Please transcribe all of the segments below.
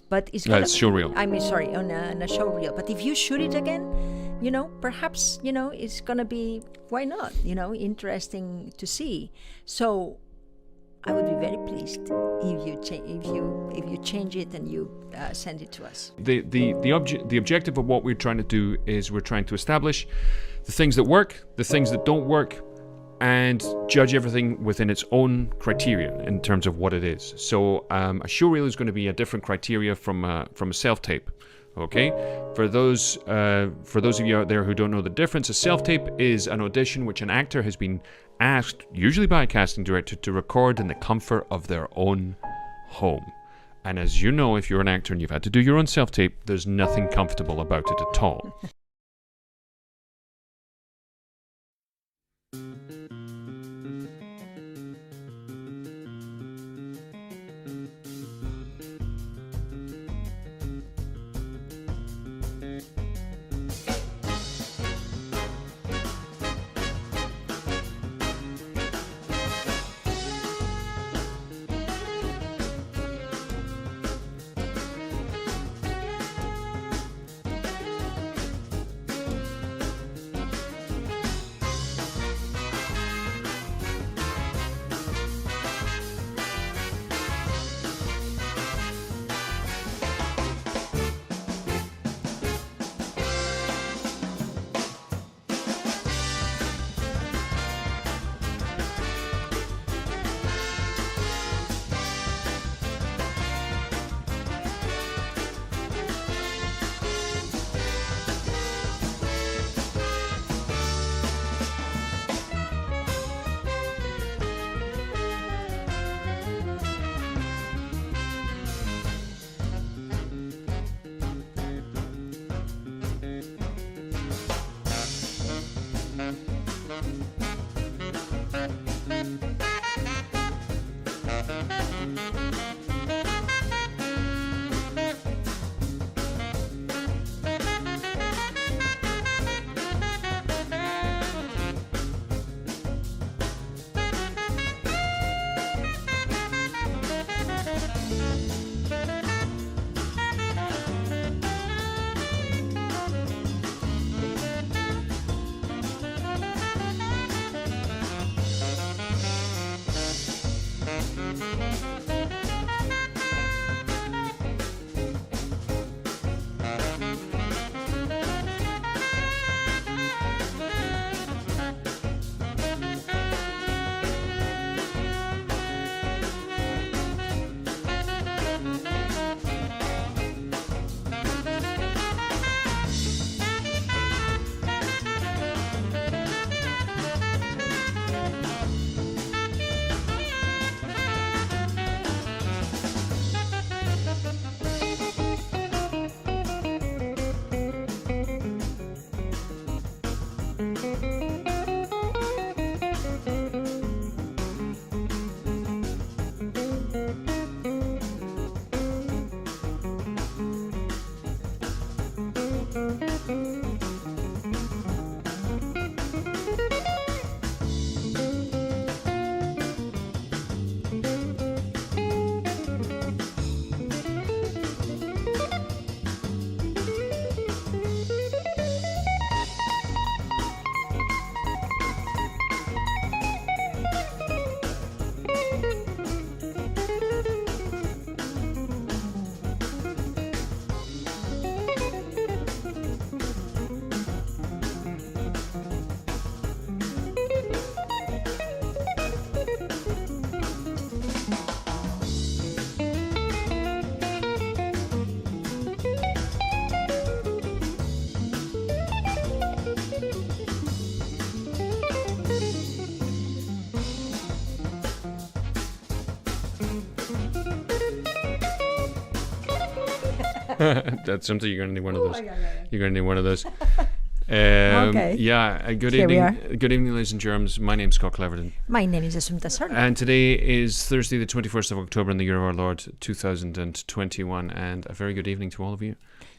but it's gonna it's ShowReel. I mean, sorry, on a ShowReel. But if you shoot it again, perhaps it's gonna be, why not? Interesting to see. So I would be very pleased if you change it and you send it to us. The objective of what we're trying to do is we're trying to establish the things that work, the things that don't work, and judge everything within its own criteria in terms of what it is. So a showreel is going to be a different criteria from a self-tape. Okay, for those of you out there who don't know the difference, a self-tape is an audition which an actor has been asked, usually by a casting director, to record in the comfort of their own home. And as you know, if you're an actor and you've had to do your own self-tape, there's nothing comfortable about it at all. That's something you're going to need one of those. You're going to need one of those. Okay. Yeah. Good Here we evening. Good evening, ladies and germs. My name's Scott Cleverdon. My name is Assumpta Serna. And today is Thursday, the 21st of October in the year of our Lord, 2021. And a very good evening to all of you.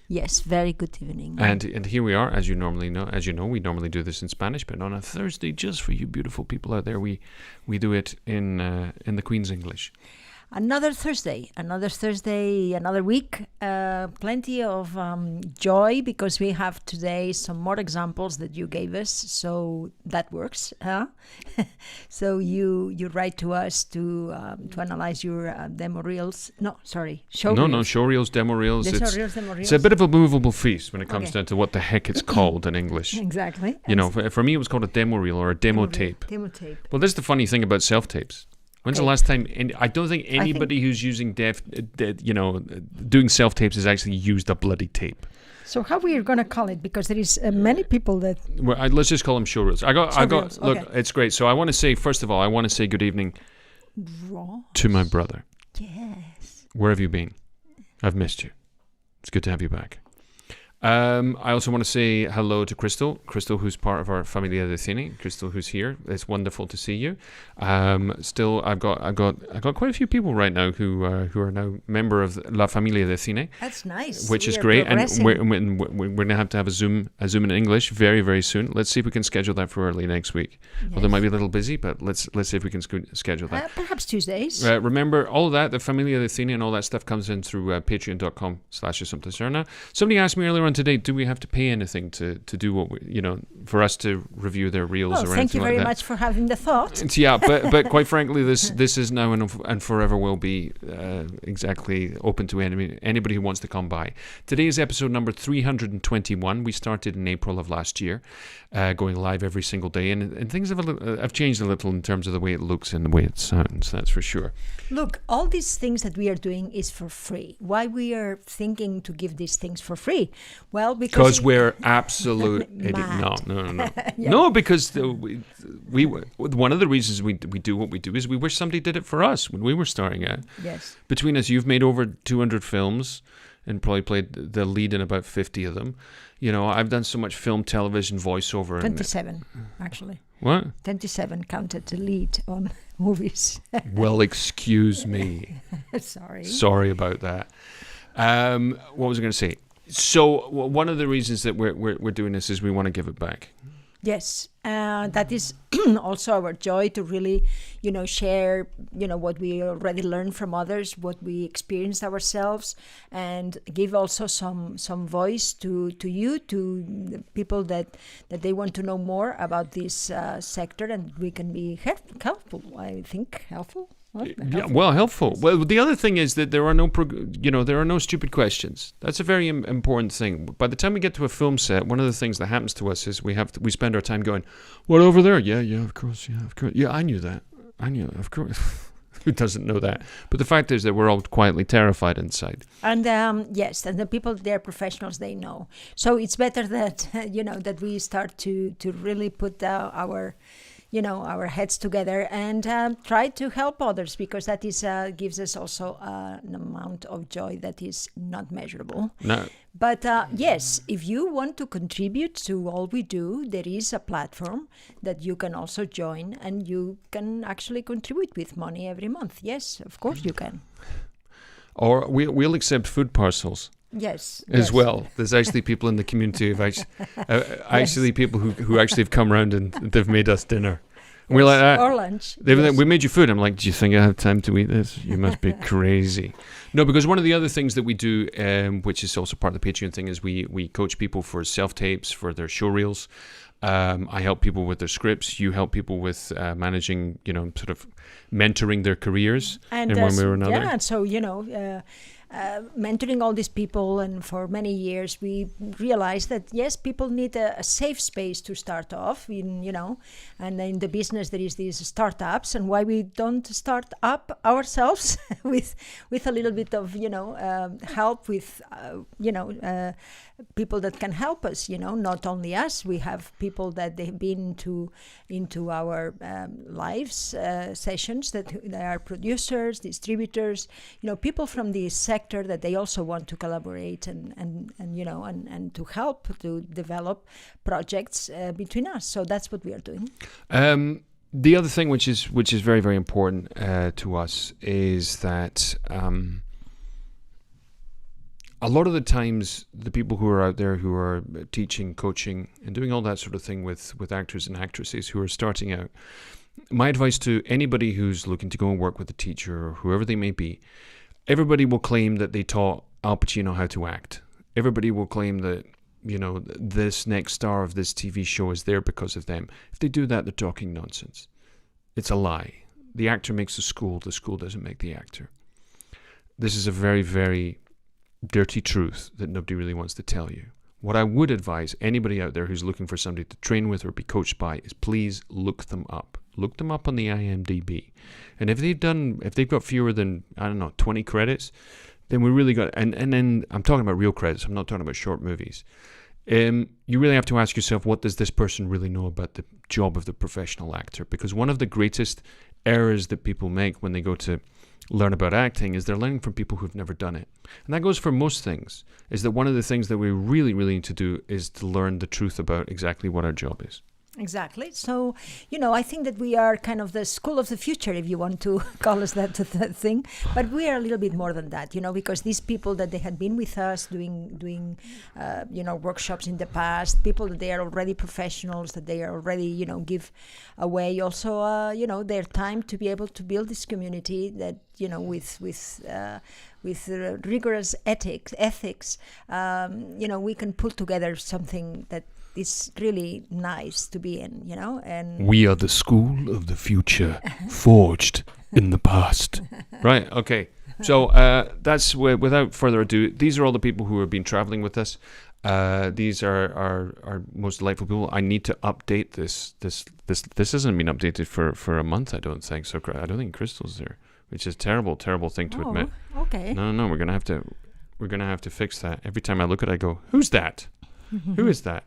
Yes, very good evening. And here we are, as you know, we normally do this in Spanish, but on a Thursday, just for you beautiful people out there, we do it in the Queen's English. Another Thursday, another week. Plenty of joy because we have today some more examples that you gave us. So that works. Huh? So you write to us to analyze your demo reels. No, sorry, show No, reels. ShowReels, demo reels. The ShowReels, demo It's a reels. bit of a movable feast when it comes Okay. down to what the heck it's called in English. Exactly. You know, for me it was called a demo reel or a demo tape. Demo tape. Well, this is the funny thing about self-tapes. When's the Okay. last time? I don't think anybody who's using doing self-tapes has actually used a bloody tape. So how we are going to call it? Because there is many people that... Well, let's just call them showreels. I got. ShowReels, Look, okay. it's great. So I want to say, first of all, I want to say good evening to my brother. Yes. Where have you been? I've missed you. It's good to have you back. I also want to say hello to Crystal. Crystal, who's part of our Familia de Cine. Crystal, who's here. It's wonderful to see you. Still, I've got quite a few people right now who are now member of La Familia de Cine. That's nice. Which We is are great, and progressing. we're going to have a Zoom in English very, very soon. Let's see if we can schedule that for early next week. Although it might be a little busy, but let's see if we can schedule that. Perhaps Tuesdays. Remember, all of that, the Familia de Cine and all that stuff comes in through patreon.com/Assumpta Serna. Somebody asked me earlier on today, do we have to pay anything to do what we, for us to review their reels or anything like that? Thank you very much for having the thought. Yeah, but quite frankly, this is now and forever will be exactly open to anybody who wants to come by. Today is episode number 321. We started in April of last year, going live every single day, and things have changed a little in terms of the way it looks and the way it sounds. That's for sure. Look, all these things that we are doing is for free. Why we are thinking to give these things for free? Well, because we're absolute idiots. Mad. No. No, because we one of the reasons we do what we do is we wish somebody did it for us when we were starting out. Yes. Between us, you've made over 200 films and probably played the lead in about 50 of them. I've done so much film, television, voiceover. 27, actually. What? 27 counted the lead on movies. Well, excuse me. Sorry. Sorry about that. What was I going to say? So one of the reasons that we're doing this is we want to give it back. Yes, that is also our joy to really, share, what we already learned from others, what we experienced ourselves, and give also some voice to you, to the people that they want to know more about this sector, and we can be helpful. I think helpful. Helpful. Well, the other thing is that there are no stupid questions. That's a very important thing. By the time we get to a film set, one of the things that happens to us is we spend our time going, "What over there? Yeah, of course, yeah, I knew that, of course." Who doesn't know that? But the fact is that we're all quietly terrified inside. And yes, and the people, they're professionals, they know. So it's better that that we start to really put our heads together and try to help others, because that is gives us also an amount of joy that is not measurable. No. But yes, if you want to contribute to all we do, there is a platform that you can also join, and you can actually contribute with money every month. Yes, of course you can. Or we'll accept food parcels. Yes. As well. There's actually people in the community who've actually people who actually have come around and they've made us dinner. And we're like that. Or lunch. They've Yes. like, we made you food. I'm like, do you think I have time to eat this? You must be crazy. No, because one of the other things that we do, which is also part of the Patreon thing, is we coach people for self-tapes, for their show reels. I help people with their scripts. You help people with managing, sort of mentoring their careers in one way or another. Yeah, so, mentoring all these people, and for many years we realized that yes, people need a safe space to start off in, and in the business there is these startups, and why we don't start up ourselves with a little bit of help with people that can help us, not only us. We have people that they've been into our lives sessions, that they are producers, distributors, people from the sector that they also want to collaborate and to help to develop projects between us. So that's what we are doing. The other thing which is very, very important to us is that a lot of the times the people who are out there who are teaching, coaching, and doing all that sort of thing with actors and actresses who are starting out, my advice to anybody who's looking to go and work with a teacher or whoever they may be, everybody will claim that they taught Al Pacino how to act. Everybody will claim that, this next star of this TV show is there because of them. If they do that, they're talking nonsense. It's a lie. The actor makes the school doesn't make the actor. This is a very, very dirty truth that nobody really wants to tell you. What I would advise anybody out there who's looking for somebody to train with or be coached by is please look them up. Look them up on the IMDb. And if they've got fewer than, 20 credits, then we really got, and then I'm talking about real credits, I'm not talking about short movies. You really have to ask yourself, what does this person really know about the job of the professional actor? Because one of the greatest errors that people make when they go to learn about acting is they're learning from people who've never done it. And that goes for most things, is that one of the things that we really, really need to do is to learn the truth about exactly what our job is. Exactly. So, I think that we are kind of the school of the future, if you want to call us that thing. But we are a little bit more than that, because these people that they had been with us doing workshops in the past, people that they are already professionals, that they are already, give away also, their time to be able to build this community that, with rigorous ethics, we can pull together something that is really nice to be in, and we are the school of the future, forged in the past. Right, okay. So that's without further ado, these are all the people who have been traveling with us. These are our most delightful people. I need to update this. This hasn't been updated for a month, I don't think. So I don't think Crystal's there, which is a terrible thing to admit. Okay. No, we're gonna have to fix that. Every time I look at it, I go, who's that? Who is that?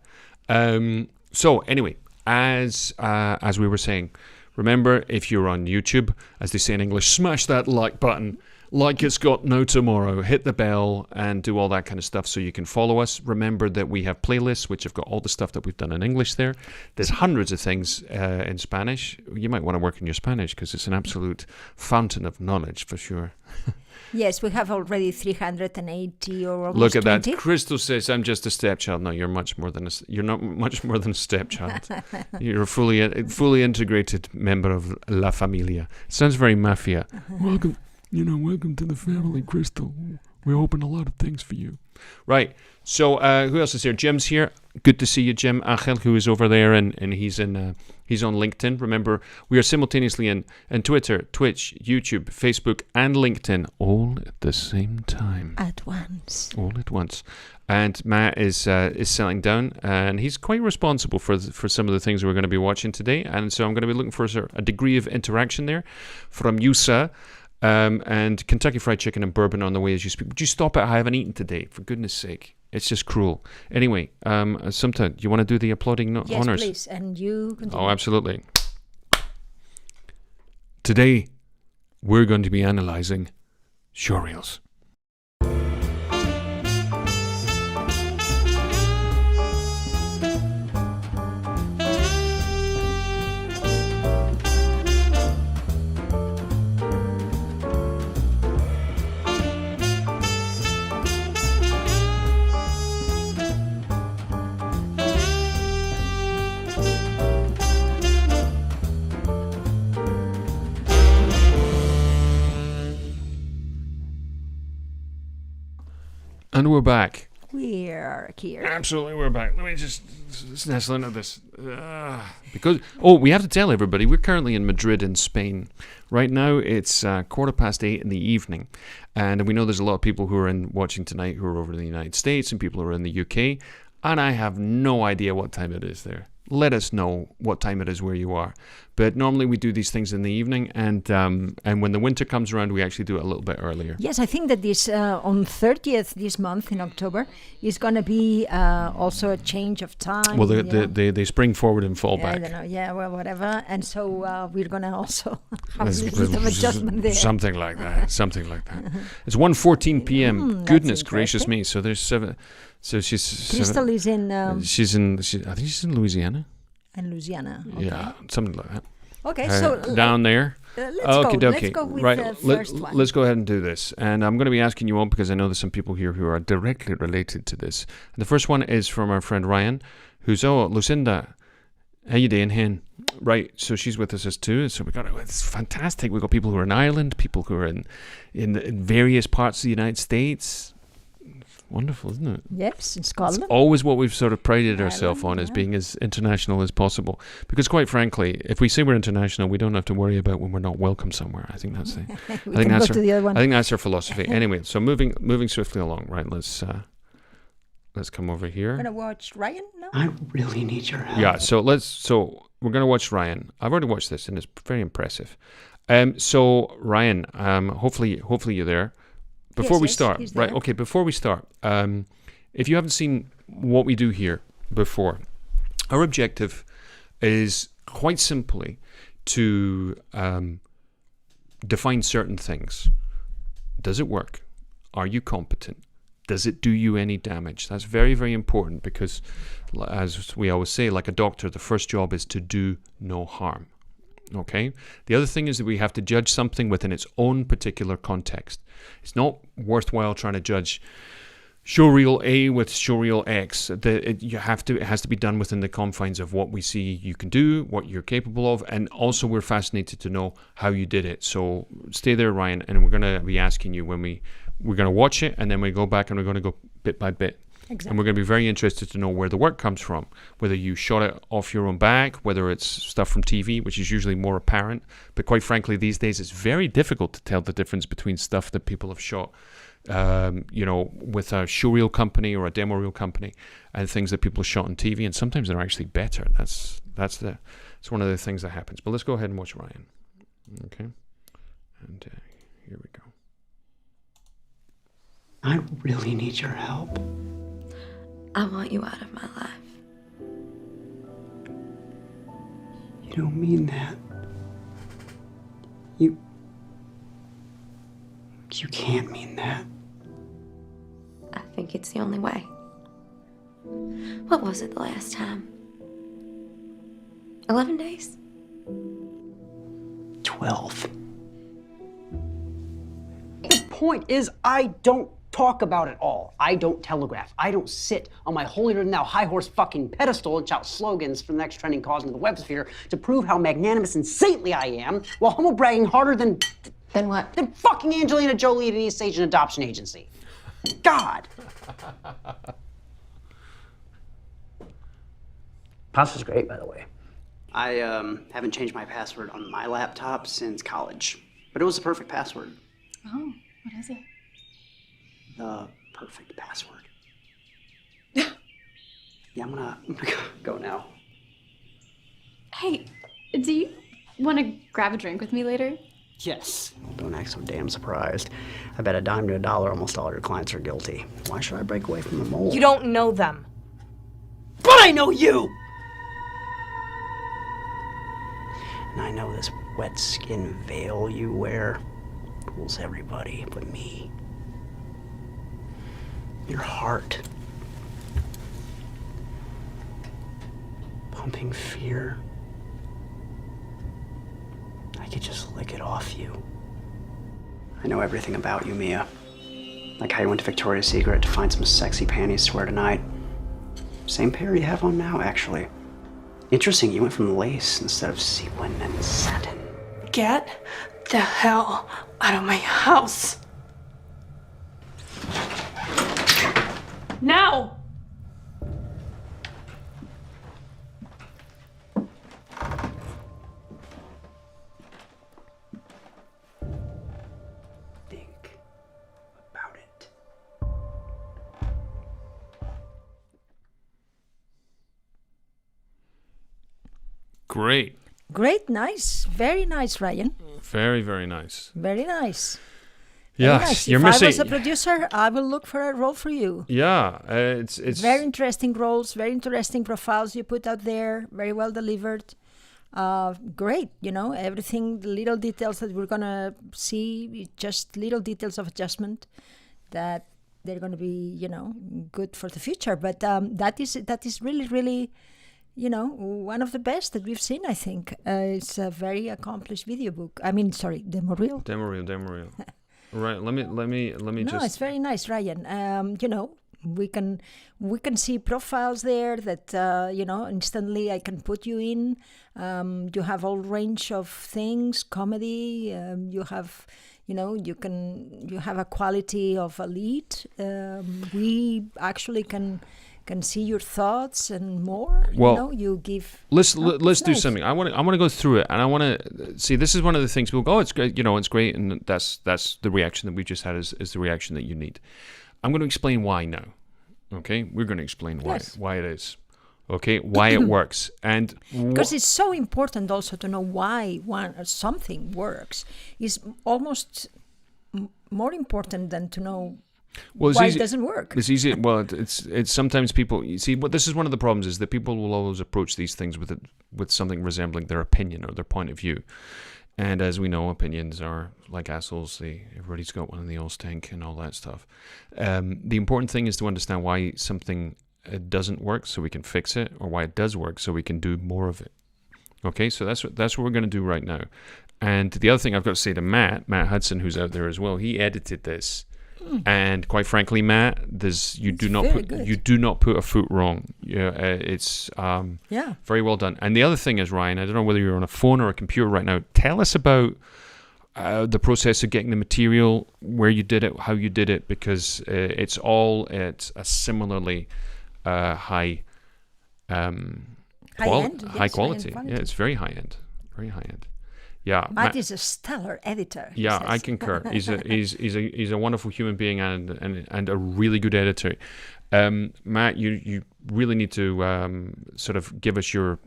So anyway, as we were saying, remember, if you're on YouTube, as they say in English, smash that like button, like it's got no tomorrow, hit the bell and do all that kind of stuff so you can follow us. Remember that we have playlists which have got all the stuff that we've done in English there. There's hundreds of things in Spanish. You might want to work on your Spanish because it's an absolute fountain of knowledge for sure. Yes, we have already 380 or almost Look at 20. that. Crystal says, I'm just a stepchild. No, you're not much more than a stepchild. You're a fully integrated member of La Familia. It sounds very mafia. Welcome to the family, Crystal. We're hoping a lot of things for you. Right. So who else is here? Jim's here. Good to see you, Jim. Angel, who is over there, and he's on LinkedIn. Remember, we are simultaneously in Twitter, Twitch, YouTube, Facebook, and LinkedIn, all at the same time. All at once. And Matt is settling down, and he's quite responsible for some of the things we're going to be watching today. And so I'm going to be looking for a degree of interaction there from you, sir. And Kentucky Fried Chicken and bourbon on the way as you speak. Would you stop it? I haven't eaten today, for goodness sake. It's just cruel. Anyway, Assumpta, do you want to do the applauding honors? Yes, please. And you continue. Oh, absolutely. Today, we're going to be analyzing ShowReels. And we're back. We're here. Absolutely, we're back. Let me just nestle into this. Because we have to tell everybody, we're currently in Madrid in Spain. Right now, it's 8:15 in the evening. And we know there's a lot of people who are watching tonight who are over in the United States and people who are in the UK. And I have no idea what time it is there. Let us know what time it is where you are. But normally we do these things in the evening, and when the winter comes around, we actually do it a little bit earlier. Yes, I think that this on 30th this month in October is going to be also a change of time. Well, they spring forward and fall back. I don't know. Yeah, well, whatever. And so we're going to also have a little bit of adjustment there. Something like that. It's 1:14 p.m. Goodness gracious me. So there's 7. So Crystal is in. I think she's in Louisiana. In Louisiana. Okay. Yeah, something like that. Okay, so down there. Let's go with right. the first one. Let's go ahead and do this. And I'm going to be asking you all because I know there's some people here who are directly related to this. And the first one is from our friend Ryan, who's Lucinda. How you doing, Hen? Right, so she's with us too. So it's fantastic. We've got people who are in Ireland, people who are in various parts of the United States. Wonderful, isn't it? Yes, in Scotland. It's always what we've sort of prided ourselves on, yeah. as being as international as possible. Because quite frankly, if we say we're international, we don't have to worry about when we're not welcome somewhere. I think that's the other one. I think that's our philosophy. Anyway, so moving swiftly along, right? Let's come over here. We're gonna watch Ryan now. I really need your help. Yeah, so we're gonna watch Ryan. I've already watched this and it's very impressive. So Ryan, hopefully you're there. Before we start, right? Okay, before we start, if you haven't seen what we do here before, our objective is quite simply to define certain things. Does it work? Are you competent? Does it do you any damage? That's very, very important because, as we always say, like a doctor, the first job is to do no harm. Okay? The other thing is that we have to judge something within its own particular context. It's not worthwhile trying to judge ShowReel A with ShowReel X. It has to be done within the confines of what we see you can do, what you're capable of, and also we're fascinated to know how you did it. So stay there, Ryan, and we're going to be asking you when we're going to watch it, and then we go back and we're going to go bit by bit. Exactly. And we're going to be very interested to know where the work comes from, whether you shot it off your own back, whether it's stuff from TV, which is usually more apparent. But quite frankly, these days it's very difficult to tell the difference between stuff that people have shot, with a showreel company or a demo reel company, and things that people have shot on TV. And sometimes they're actually better. That's one of the things that happens. But let's go ahead and watch Ryan. Okay, and here we go. I really need your help. I want you out of my life. You don't mean that. You can't mean that. I think it's the only way. What was it the last time? 11 days? 12. The point is, I don't talk about it all. I don't telegraph. I don't sit on my holier-than-thou high-horse fucking pedestal and shout slogans for the next trending cause in the websphere to prove how magnanimous and saintly I am, while humble-bragging harder than... Then what? Than fucking Angelina Jolie at an East Asian adoption agency. God! Pasta's great, by the way. I haven't changed my password on my laptop since college, but it was the perfect password. Oh, what is it? The perfect password. Yeah, I'm gonna go now. Hey, do you want to grab a drink with me later? Yes. Don't act so damn surprised. I bet a dime to a dollar almost all your clients are guilty. Why should I break away from the mold? You don't know them. But I know you! And I know this wet skin veil you wear fools everybody but me. Your heart. Pumping fear. I could just lick it off you. I know everything about you, Mia. Like how you went to Victoria's Secret to find some sexy panties to wear tonight. Same pair you have on now, actually. Interesting, you went from lace instead of sequin and satin. Get the hell out of my house. Now! Think about it. Great. Great, nice, very nice, Ryan. Very, very nice. Very nice. Yeah, Nice. you're if missing. I was a producer, I will look for a role for you. Yeah, it's Very interesting roles, very interesting profiles you put out there, very well delivered. Great, everything, the little details that we're gonna see, just little details of adjustment that they're gonna be, good for the future. But that is really, really, one of the best that we've seen. I think it's a very accomplished video book. Demo reel. Demo reel. Right, let me No, just... it's very nice, Ryan. We can see profiles there that instantly I can put you in. You have all range of things, comedy. You have you have a quality of a lead. We actually can see your thoughts and more. Well, you give. Let's do nice. something. I want to go through it, and I want to see. This is one of the things people go, "Oh, it's great, it's great," and that's the reaction that we just had is the reaction that you need. I'm going to explain why now. Okay, we're going to explain why it is. Okay, why it works, and because it's so important also to know why something works. Is almost more important than to know why it doesn't work. It's easy. Well, it's sometimes people. You see, but this is one of the problems is that people will always approach these things with something resembling their opinion or their point of view. And as we know, opinions are like assholes. Everybody's got one, and they all stink, and all that stuff. The important thing is to understand why something doesn't work, so we can fix it, or why it does work, so we can do more of it. Okay, so that's what we're going to do right now. And the other thing I've got to say to Matt Hudson, who's out there as well, he edited this. And quite frankly, Matt, you do not put a foot wrong. It's very well done. And the other thing is, Ryan, I don't know whether you're on a phone or a computer right now. Tell us about the process of getting the material, where you did it, how you did it, because it's all at a similarly high quality. Yeah, it's very high end. Very high end. Yeah, Matt is a stellar editor. Yeah, I concur. He's a wonderful human being and a really good editor. Matt, you really need to sort of give us your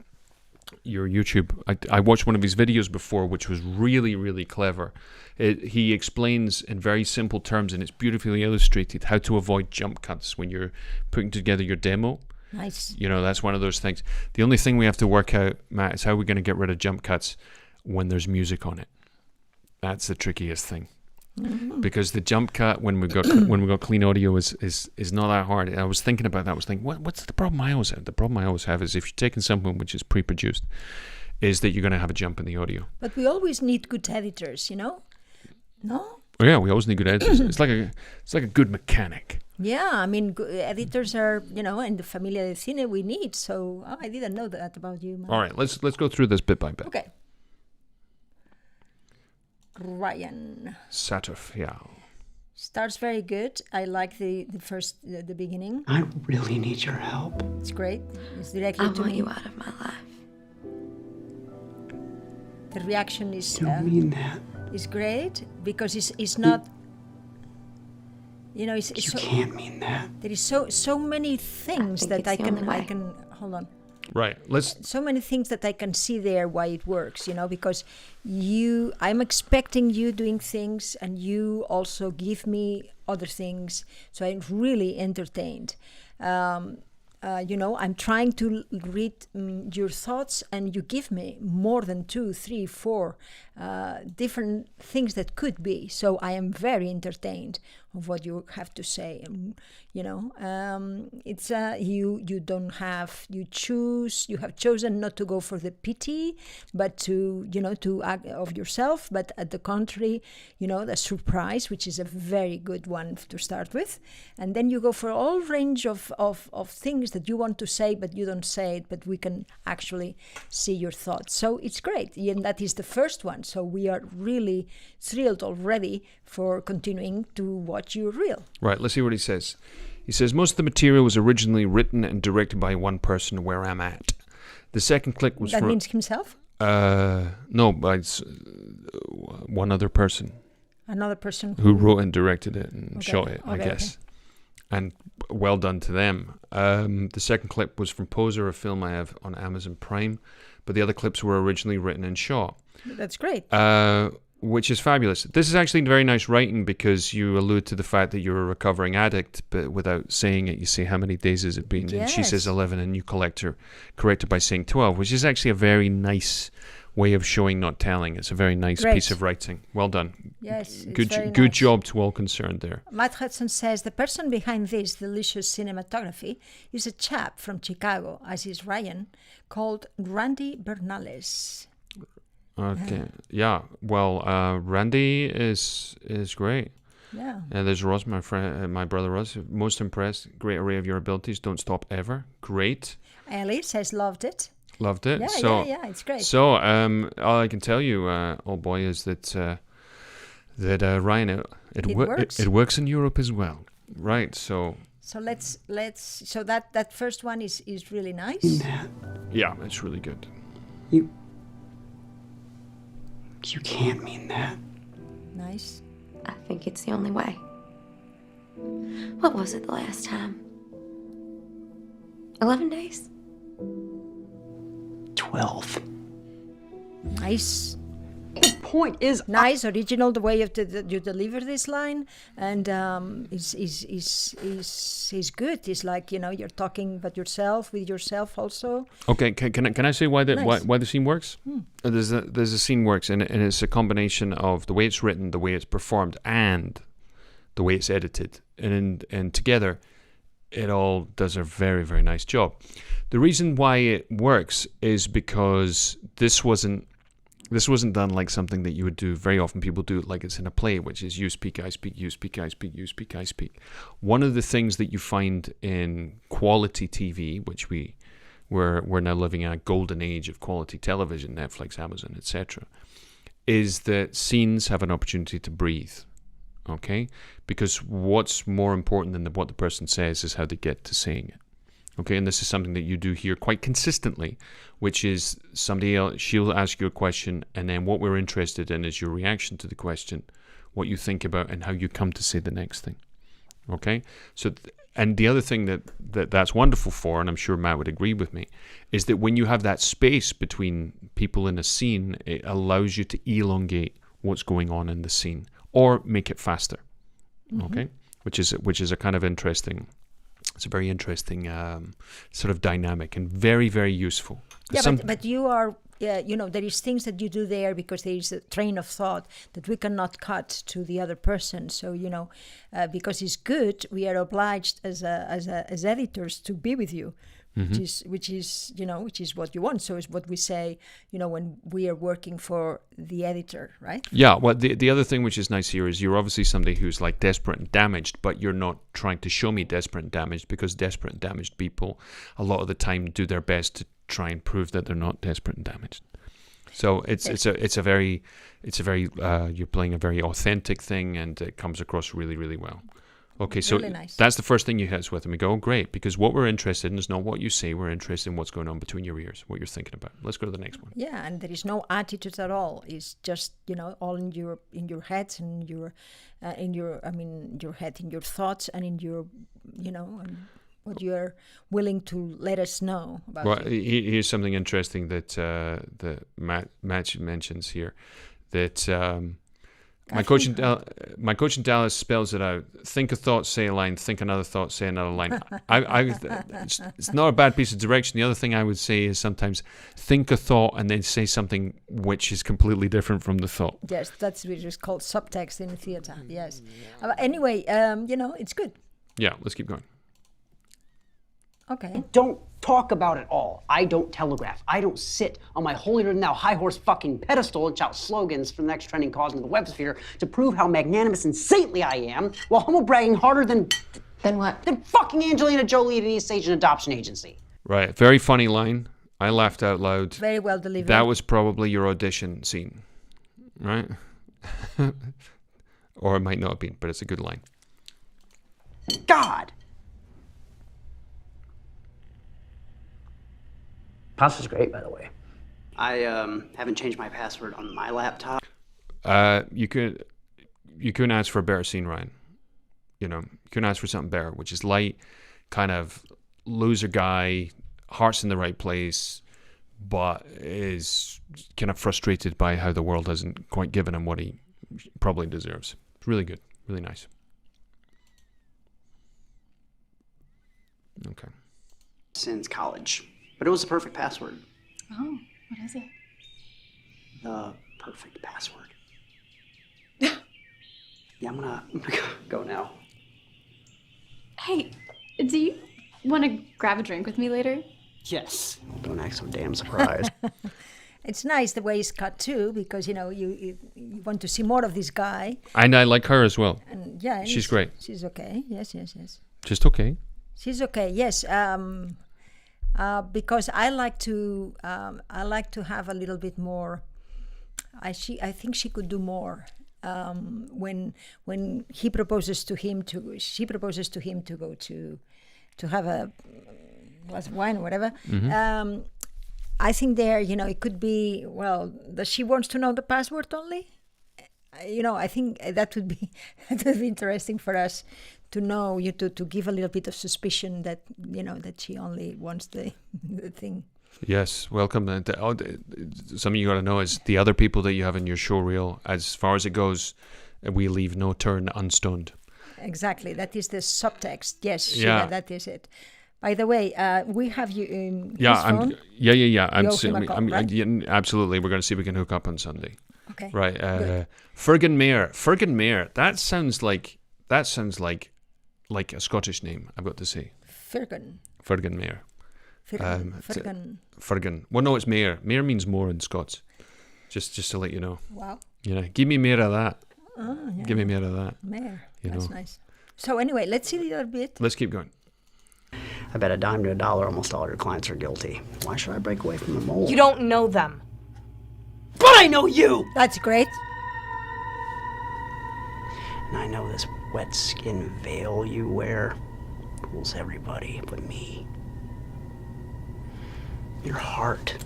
YouTube. I watched one of his videos before, which was really, really clever. He explains in very simple terms, and it's beautifully illustrated, how to avoid jump cuts when you're putting together your demo. Nice. That's one of those things. The only thing we have to work out, Matt, is how we're going to get rid of jump cuts when there's music on it. That's the trickiest thing. Mm-hmm. Because the jump cut when we got clean audio is not that hard. I was thinking about that. I was thinking, what's the problem I always have? The problem I always have is if you're taking something which is pre-produced, is that you're going to have a jump in the audio. But we always need good editors, No? Oh, yeah, we always need good editors. It's like a good mechanic. Yeah, I mean, editors are, in the familia de cine we need. So I didn't know that about you, man. All right, let's go through this bit by bit. Okay. Ryan. Satterfjell. Starts very good. I like the beginning. I really need your help. It's great. It's directly I to want me. you out of my life. The reaction is. You don't mean that. Is great because it's not. It's You so, can't mean that. there is so many things that I can hold on. Right. So many things that I can see there why it works, because I'm expecting you doing things and you also give me other things. So I'm really entertained. I'm trying to read your thoughts and you give me more than 2, 3, 4 different things that could be. So I am very entertained of what you have to say. It's you have chosen not to go for the pity, but to act of yourself, but at the contrary, the surprise, which is a very good one to start with. And then you go for all range of things that you want to say, but you don't say it, but we can actually see your thoughts. So it's great. And that is the first one. So we are really thrilled already for continuing to watch your reel. Right, let's see what he says. He says, most of the material was originally written and directed by one person, where I'm at. The second clip was That means himself? No, but it's one other person. Another person who wrote and directed it and shot it, I guess. Okay. And well done to them. The second clip was from Poser, a film I have on Amazon Prime, but the other clips were originally written and shot. That's great. Which is fabulous. This is actually very nice writing because you allude to the fact that you're a recovering addict, but without saying it, you say, how many days has it been? Yes. And she says 11, and you correct her by saying 12, which is actually a very nice way of showing, not telling. It's a very nice piece of writing. Well done. Yes, good job to all concerned there. Matt Hudson says, the person behind this delicious cinematography is a chap from Chicago, as is Ryan, called Randy Bernales. Okay. Yeah. Well, Randy is great. Yeah. There's Ross, my friend, my brother Ross. Most impressed. Great array of your abilities. Don't stop ever. Great. Alice has loved it. Loved it. Yeah, yeah, it's great. So, all I can tell you, old boy, is that Ryan, It works. It works in Europe as well, right? So let's so that first one is really nice. Matt, yeah, it's really good. you can't mean that. Nice. I think it's the only way. What was it the last time? 11 days? 12. Nice. The point is, Nice, original, the way you deliver this line, and is good. It's like, you're talking about yourself, with yourself also. Okay, can I say why Nice. why the scene works? There's a scene works, and it's a combination of the way it's written, the way it's performed, and the way it's edited, and together, it all does a very, very nice job. The reason why it works is because this wasn't done like something that you would do very often. People do it like it's in a play, which is you speak, I speak, you speak, I speak, you speak, I speak. One of the things that you find in quality TV, which we're now living in a golden age of quality television, Netflix, Amazon, etc., is that scenes have an opportunity to breathe. Okay? Because what's more important than what the person says is how they get to saying it. Okay, and this is something that you do here quite consistently, which is somebody else, she'll ask you a question, and then what we're interested in is your reaction to the question, what you think about, and how you come to say the next thing. Okay, so and the other thing that's wonderful for, and I'm sure Matt would agree with me, is that when you have that space between people in a scene, it allows you to elongate what's going on in the scene or make it faster. Okay, which is a kind of interesting. It's a very interesting sort of dynamic and very, very useful. Yeah, but you are, there is things that you do there because there is a train of thought that we cannot cut to the other person. So, because it's good, we are obliged as editors to be with you, which is what you want. So it's what we say, when we are working for the editor, right? Yeah, well, the other thing which is nice here is you're obviously somebody who's like desperate and damaged, but you're not trying to show me desperate and damaged, because desperate and damaged people a lot of the time do their best to try and prove that they're not desperate and damaged. So it's a very you're playing a very authentic thing, and it comes across really, really well. Okay, so really nice. That's the first thing you hit us with, and we go, great, because what we're interested in is not what you say, we're interested in what's going on between your ears, what you're thinking about. Let's go to the next one. Yeah, and there is no attitude at all. It's just, all in your head, and your head, in your thoughts, and in your, and what you are willing to let us know about. Well, here's something interesting that Matt mentions here, that my coach in Dallas spells it out. Think a thought, say a line. Think another thought, say another line. It's not a bad piece of direction. The other thing I would say is sometimes think a thought and then say something which is completely different from the thought. Yes, that's what is called subtext in the theater. Yes. Anyway, it's good. Yeah, let's keep going. Okay. Don't talk about it all. I don't telegraph. I don't sit on my holier-than-thou high horse fucking pedestal and shout slogans for the next trending cause in the web sphere to prove how magnanimous and saintly I am, while humble bragging harder than... Then what? Than fucking Angelina Jolie at an East Asian adoption agency. Right, very funny line. I laughed out loud. Very well delivered. That was probably your audition scene, right? Or it might not have been, but it's a good line. God! Pasta's great, by the way. I haven't changed my password on my laptop. You couldn't ask for a better scene, Ryan. You couldn't ask for something better, which is light, kind of loser guy, heart's in the right place, but is kind of frustrated by how the world hasn't quite given him what he probably deserves. It's really good, really nice. Okay. Since college. But it was the perfect password. Oh, what is it? The perfect password. Yeah, I'm gonna go now. Hey, do you want to grab a drink with me later? Yes. Don't act so damn surprised. It's nice the way it's cut too, because you want to see more of this guy. And I like her as well. And yeah, She's great. She's okay. Yes. Just okay. She's okay. Yes. Because I like to have a little bit more. I think she could do more. When she proposes to him to go to have a glass of wine or whatever. Mm-hmm. I think there, it could be, well, that she wants to know the password only. I think that would be interesting for us to know, to give a little bit of suspicion that, that she only wants the thing. Yes, welcome. Something you got to know is the other people that you have in your show reel, as far as it goes, we leave no turn unstoned. Exactly. That is the subtext. Yes, Yeah. that is it. By the way, we have you in his Yeah, phone. yeah. Right? Yeah, absolutely. We're going to see if we can hook up on Sunday. Okay. Right. Fergan Mayer. That sounds like a Scottish name, I've got to say. Fergan Mayer. Fergan. Well, no, it's Mayer. Mayer means more in Scots. Just to let you know. Wow. Give me more of that. Oh, yeah. Give me more of that. Mayer. That's nice. So anyway, let's see the other bit. Let's keep going. I bet a dime to a dollar almost all your clients are guilty. Why should I break away from the mold? You don't know them. But I know you! That's great. And I know this wet skin veil you wear fools everybody but me. Your heart.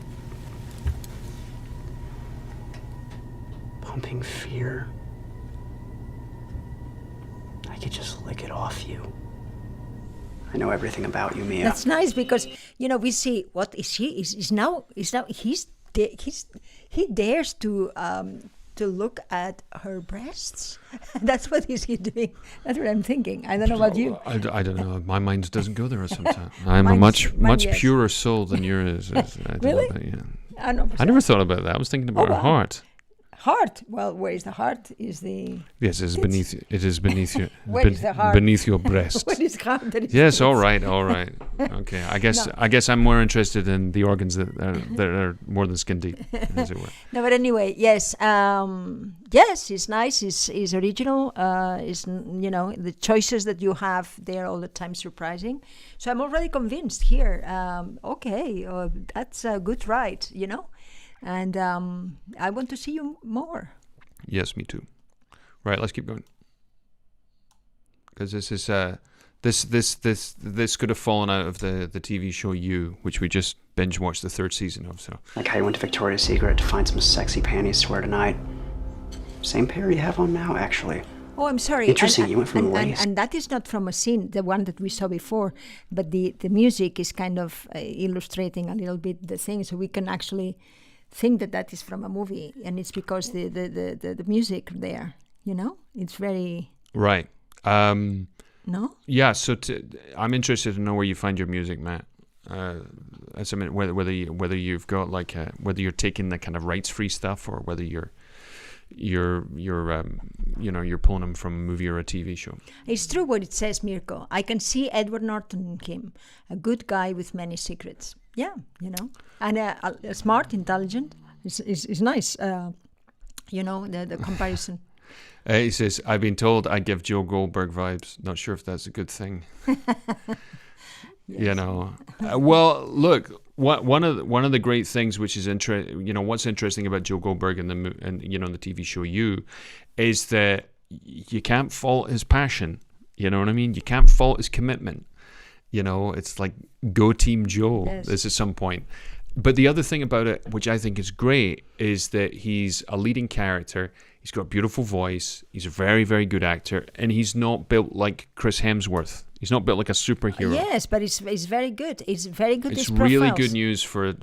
Pumping fear. I could just lick it off you. I know everything about you, Mia. That's nice because we see what is he is now he dares to look at her breasts. That's what is he doing? That's what I'm thinking. I don't know about you. I don't know. My mind doesn't go there sometimes. I'm a Mine, much yes. purer soul than yours. Really? Yeah. I I never thought about that. I was thinking about her wow. heart. Heart. Well, where is the heart? Is the Yes, it is beneath. It is beneath your. Where is the heart? Beneath your breast. What is heart? That is Yes, the- all right. Okay, I guess I'm more interested in the organs that are more than skin deep, as it were. No, but anyway, yes, yes, it's nice. It's original. It's the choices that you have there all the time surprising. So I'm already convinced here. Okay, that's a good ride, and I want to see you more. Yes, me too. Right, let's keep going. Because this is this could have fallen out of the TV show You, which we just binge watched the 3rd season of. So Like how you went to Victoria's Secret to find some sexy panties to wear tonight. Same pair you have on now, actually. Oh, I'm sorry. Interesting, you went from the and waist. and that is not from a scene, the one that we saw before, but the music is kind of illustrating a little bit the thing, so we can actually think that is from a movie, and it's because the music there, it's very... right. No? Yeah. So I'm interested to know where you find your music, Matt. As I mean, whether you've got whether you're taking the kind of rights-free stuff or whether you're pulling them from a movie or a TV show. It's true what it says, Mirko. I can see Edward Norton in him, a good guy with many secrets. Yeah, and a smart, intelligent. Is nice. The comparison. He says, "I've been told I give Joe Goldberg vibes. Not sure if that's a good thing." Well, look. One of the great things, which is what's interesting about Joe Goldberg in the TV show You, is that you can't fault his passion. You know what I mean? You can't fault his commitment. It's like go Team Joe. Yes. This at some point. But the other thing about it, which I think is great, is that he's a leading character. He's got a beautiful voice. He's a very, very good actor, and he's not built like Chris Hemsworth. He's not built like a superhero. Yes, but it's very good. It's very good. It's his really profiles. good news for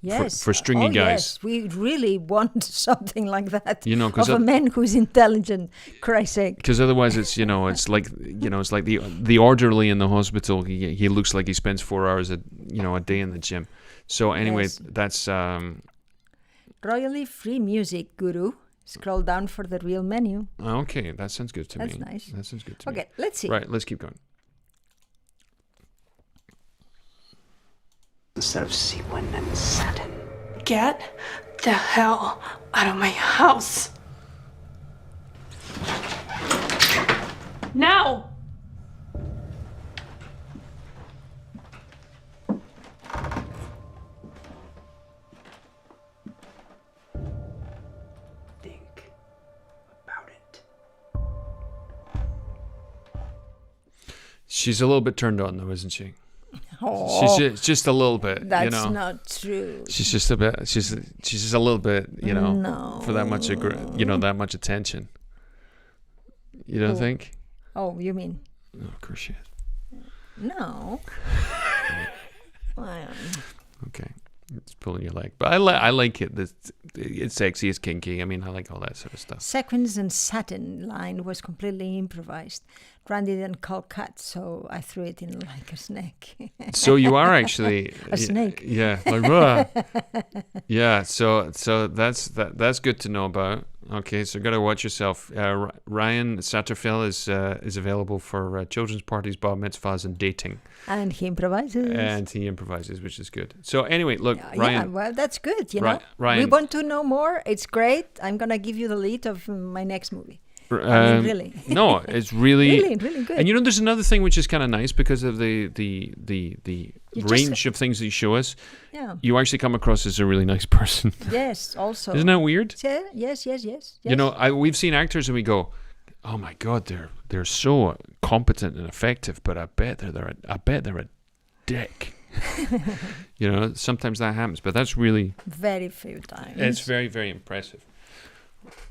Yes. stringy Oh, guys. Yes, we really want something like that. 'Cause of a man who's intelligent. Christ's sake. Because otherwise, it's it's like the orderly in the hospital. He looks like he spends 4 hours a day in the gym. So anyway, Yes. that's Royally free music, Guru. Scroll down for the real menu. okay. That sounds good to me. That's nice. That sounds good to me. Okay, let's see. Right, let's keep going. Instead of sequin and satin. Get the hell out of my house. Now! Think about it. She's a little bit turned on, though, isn't she? Oh, She's just a little bit, that's you know. not true. She's just a bit. She's just a little bit, you know, No. for that much, that much attention. You don't think? Oh, you mean? Oh, of course she is. No. Well, Okay, it's pulling your leg, but I like it. It's sexy, it's kinky. I mean, I like all that sort of stuff. Sequins and satin line was completely improvised. Randy didn't call cut, so I threw it in like a snake. So you are actually A snake. Yeah, like "Rah." Yeah. So that's good to know about. Okay, so gotta watch yourself. Ryan Satterfield is available for children's parties, bar mitzvahs, and dating. And he improvises. Which is good. So anyway, look, Ryan. Yeah, well, that's good. You know, Ryan, we want to know more. It's great. I'm gonna give you the lead of my next movie. I mean, really. No, it's really, really good. And you know, there's another thing which is kind of nice because of the range of things that you show us. Yeah. You actually come across as a really nice person. Yes. Also. Isn't that weird? Yeah, yes. You know, we've seen actors and we go, "Oh my God, they're so competent and effective," but I bet they're a dick. You know, sometimes that happens, but that's really very few times. It's very, very impressive.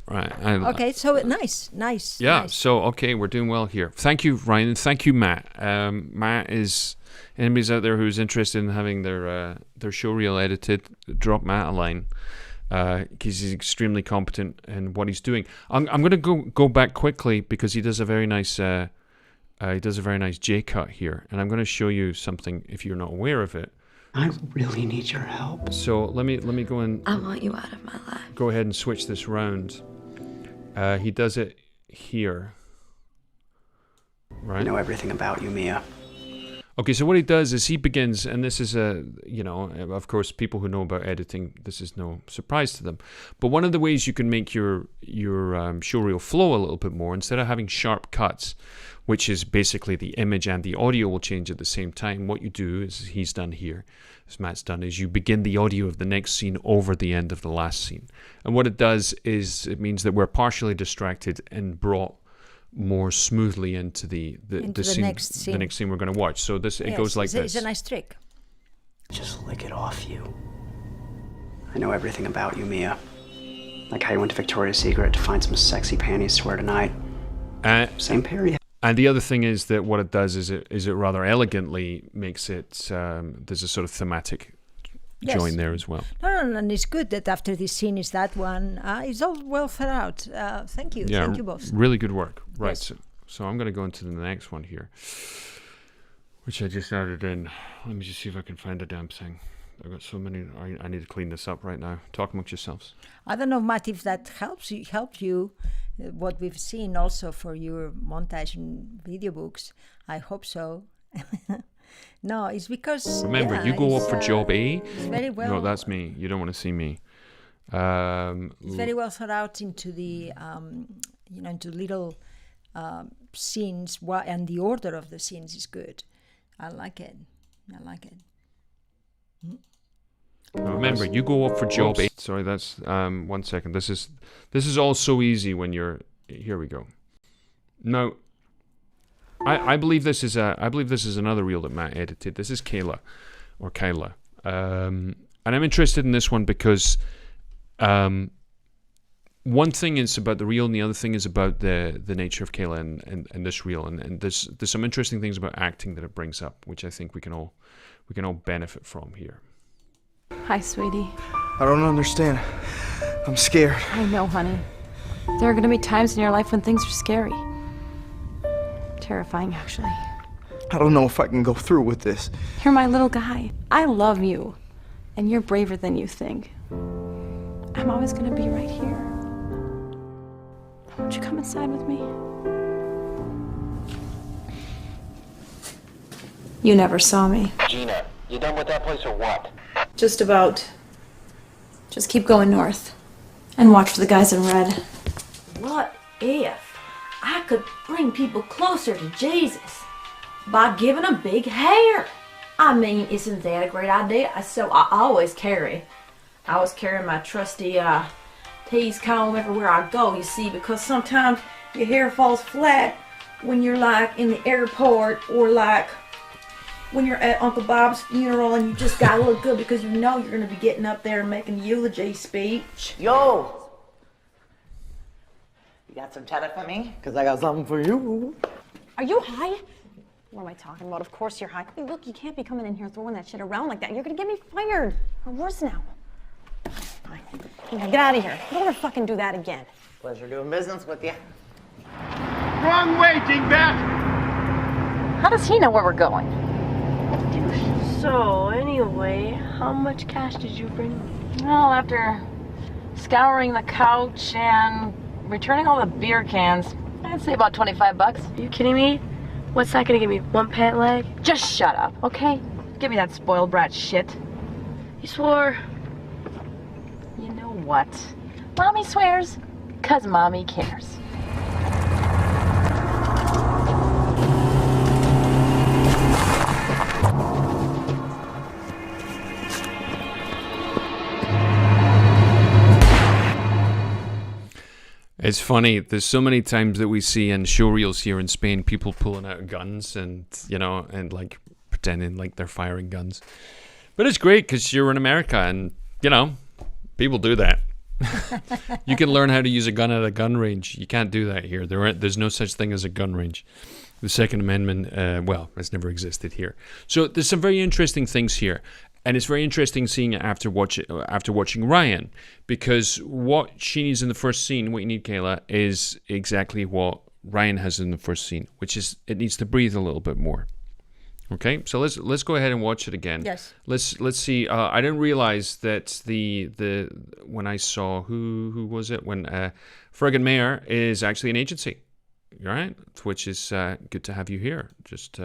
Right. Okay, so nice. Yeah. Nice. So okay, we're doing well here. Thank you, Ryan. Thank you, Matt. Matt is anybody's out there who's interested in having their ShowReel edited. Drop Matt a line because he's extremely competent in what he's doing. I'm going to go back quickly because he does a very nice J cut here, and I'm going to show you something if you're not aware of it. I really need your help. So let me go and I want you out of my life. go ahead and switch this round. He does it here, right? I know everything about you, Mia. Okay, so what he does is he begins, and this is of course, people who know about editing, this is no surprise to them. But one of the ways you can make your showreel flow a little bit more, instead of having sharp cuts, which is basically the image and the audio will change at the same time, what you do, as he's done here, as Matt's done, is you begin the audio of the next scene over the end of the last scene. And what it does is it means that we're partially distracted and brought more smoothly into the scene, next scene. the next scene we're going to watch. So it goes like this. It's a nice trick. Just lick it off you. I know everything about you, Mia. Like how you went to Victoria's Secret to find some sexy panties to wear tonight. Same pair you. And the other thing is that what it does is it rather elegantly makes it. There's a sort of thematic join there as well. No, and it's good that after this scene is that one. It's all well thought out. Thank you. Yeah, Thank you both. Really good work. Right. Yes. So I'm going to go into the next one here, which I just added in. Let me just see if I can find a damn thing. I've got so many. I need to clean this up right now. Talk amongst yourselves. I don't know, Matt, if that helps you. What we've seen also for your montage and video books. I hope so. No, it's because remember, you go up for job A. It's very well. No, that's me. You don't want to see me. It's very well thought out into the into little scenes. And the order of the scenes is good. I like it. Now remember, you go up for job A. Sorry, that's 1 second. This is all so easy when you're. Here we go. Now, I believe this is another reel that Matt edited. This is Kyla, and I'm interested in this one because one thing is about the reel, and the other thing is about the nature of Kyla and this reel, and there's some interesting things about acting that it brings up, which I think we can all benefit from here. Hi, sweetie. I don't understand. I'm scared. I know, honey. There are going to be times in your life when things are scary. Terrifying, actually. I don't know if I can go through with this. You're my little guy. I love you. And you're braver than you think. I'm always going to be right here. Won't you come inside with me? You never saw me. Gina, you done with that place or what? Just about. Just keep going north. And watch for the guys in red. What if I could bring people closer to Jesus by giving them big hair? I mean, isn't that a great idea? So I always carry my trusty tease comb everywhere I go, you see, because sometimes your hair falls flat when you're like in the airport or like when you're at Uncle Bob's funeral and you just gotta look good because you know you're gonna be getting up there and making a eulogy speech. Yo! You got some cheddar for me? Because I got something for you. Are you high? What am I talking about? Of course you're high. I mean, look, you can't be coming in here throwing that shit around like that. You're gonna get me fired. Or worse now. Fine. Now get out of here. Don't ever fucking do that again. Pleasure doing business with you. Wrong way, dingbat! How does he know where we're going? So, anyway, how much cash did you bring? Well, after scouring the couch and returning all the beer cans, I'd say about 25 bucks. Are you kidding me? What's that gonna give me? One pant leg? Just shut up, okay? Give me that spoiled brat shit. You swore. You know what? Mommy swears, 'cause Mommy cares. It's funny. There's so many times that we see in showreels here in Spain, people pulling out guns and, you know, and like pretending like they're firing guns. But it's great because you're in America and, you know, people do that. You can learn how to use a gun at a gun range. You can't do that here. There's no such thing as a gun range. The Second Amendment, well, it's never existed here. So there's some very interesting things here. And it's very interesting seeing it after watching Ryan, because what she needs in the first scene, what you need, Kayla, is exactly what Ryan has in the first scene, which is it needs to breathe a little bit more. Okay, so let's go ahead and watch it again. Yes. Let's see. I didn't realize that the when I saw who was it when Fergan Mayer is actually an agency, right? Which is good to have you here. Just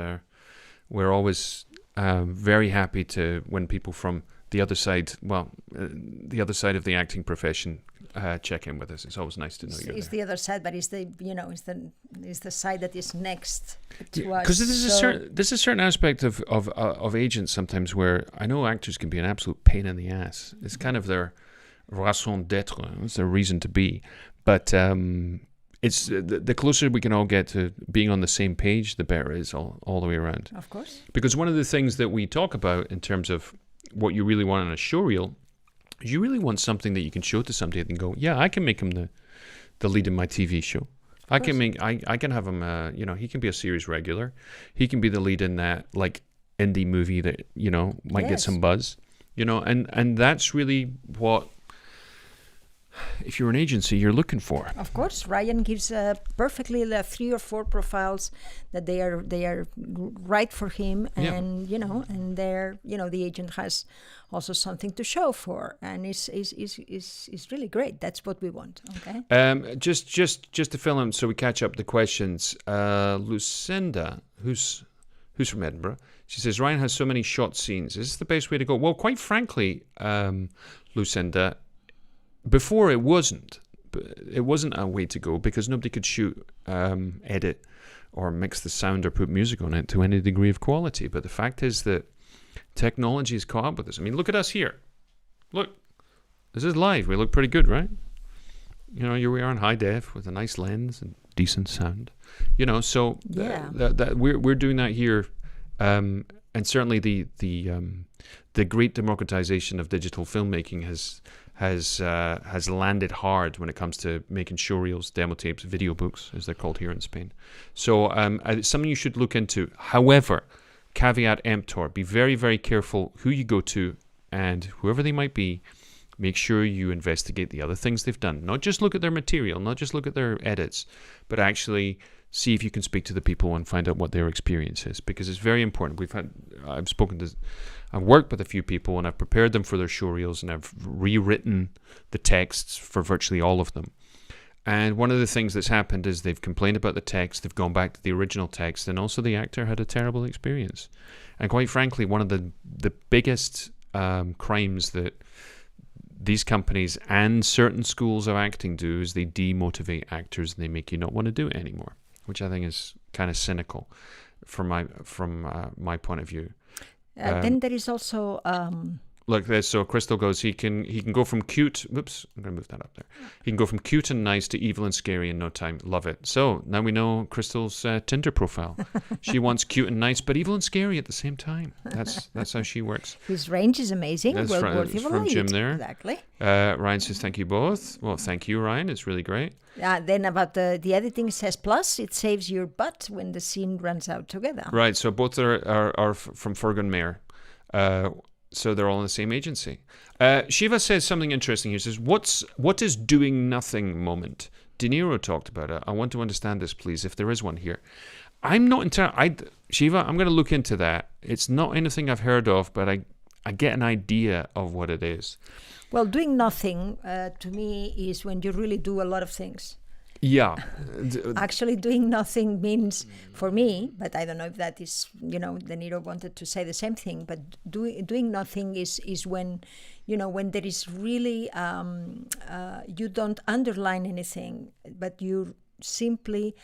we're always very happy to when people from the other side, the other side of the acting profession, check in with us. It's always nice to know you're It's there. the other side, but it's the it's the side that is next to us. Because there's a certain aspect of agents sometimes where I know actors can be an absolute pain in the ass. It's kind of their raison d'être. It's their reason to be. But it's the closer we can all get to being on the same page, the better it is all the way around. Of course. Because one of the things that we talk about in terms of what you really want on a showreel is you really want something that you can show to somebody and go, yeah, I can make him the lead in my TV show. I can have him, he can be a series regular. He can be the lead in that like indie movie that, might get some buzz, and that's really what, if you're an agency, you're looking for. Of course, Ryan gives perfectly 3 or 4 profiles that they are right for him, and and they're the agent has also something to show for, and it's really great. That's what we want. Okay. Just to fill in, so we catch up the questions. Lucinda, who's from Edinburgh, she says Ryan has so many shot scenes. Is this the best way to go? Well, quite frankly, Lucinda. Before it wasn't a way to go because nobody could shoot, edit, or mix the sound or put music on it to any degree of quality. But the fact is that technology has caught up with us. I mean, look at us here. Look, this is live. We look pretty good, right? Here we are in high def with a nice lens and decent sound. So that we're doing that here, and certainly the great democratization of digital filmmaking has landed hard when it comes to making showreels, demo tapes, video books, as they're called here in Spain. So it's something you should look into. However, caveat emptor, be very, very careful who you go to, and whoever they might be, make sure you investigate the other things they've done. Not just look at their material, not just look at their edits, but actually see if you can speak to the people and find out what their experience is, because it's very important. I've worked with a few people and I've prepared them for their showreels and I've rewritten the texts for virtually all of them. And one of the things that's happened is they've complained about the text, they've gone back to the original text, and also the actor had a terrible experience. And quite frankly, one of the biggest crimes that these companies and certain schools of acting do is they demotivate actors and they make you not want to do it anymore, which I think is kind of cynical from my point of view. Then there is also Look, so Crystal goes, he can go from cute. Whoops, I'm going to move that up there. He can go from cute and nice to evil and scary in no time. Love it. So now we know Crystal's Tinder profile. She wants cute and nice, but evil and scary at the same time. That's how she works. his range is amazing. That's worthy of a from lead. Jim there. Exactly. Ryan says thank you both. Well, thank you, Ryan. It's really great. Then about the editing says plus it saves your butt when the scene runs out together. Right. So both are from Fergus Mayer. So they're all in the same agency. Shiva says something interesting here. He says, what is doing nothing moment? De Niro talked about it. I want to understand this, please, if there is one here. I'm not entirely... Shiva, I'm going to look into that. It's not anything I've heard of, but I get an idea of what it is. Well, doing nothing, to me, is when you really do a lot of things. Yeah. Actually, doing nothing means, for me, but I don't know if that is, De Niro wanted to say the same thing, but doing nothing is when, when there is really, you don't underline anything, but you simply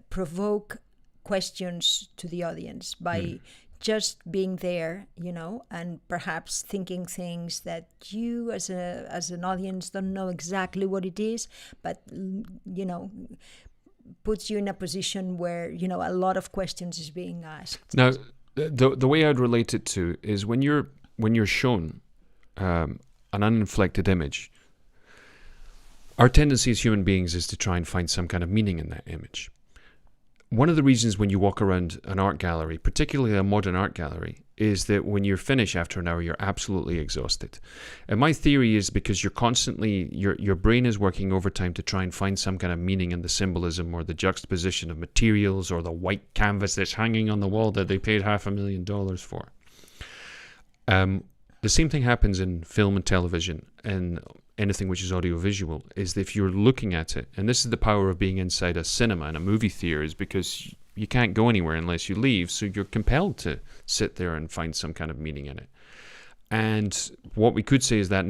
provoke questions to the audience by just being there, and perhaps thinking things that you as an audience don't know exactly what it is, but puts you in a position where a lot of questions is being asked. Now, the way I'd relate it to is when you're shown an uninflected image, our tendency as human beings is to try and find some kind of meaning in that image. One of the reasons when you walk around an art gallery, particularly a modern art gallery, is that when you're finished after an hour, you're absolutely exhausted. And my theory is because you're constantly, your brain is working overtime to try and find some kind of meaning in the symbolism or the juxtaposition of materials or the white canvas that's hanging on the wall that they paid $500,000 for. The same thing happens in film and television and anything which is audiovisual, is that if you're looking at it, and this is the power of being inside a cinema and a movie theater, is because you can't go anywhere unless you leave, so you're compelled to sit there and find some kind of meaning in it. And what we could say is that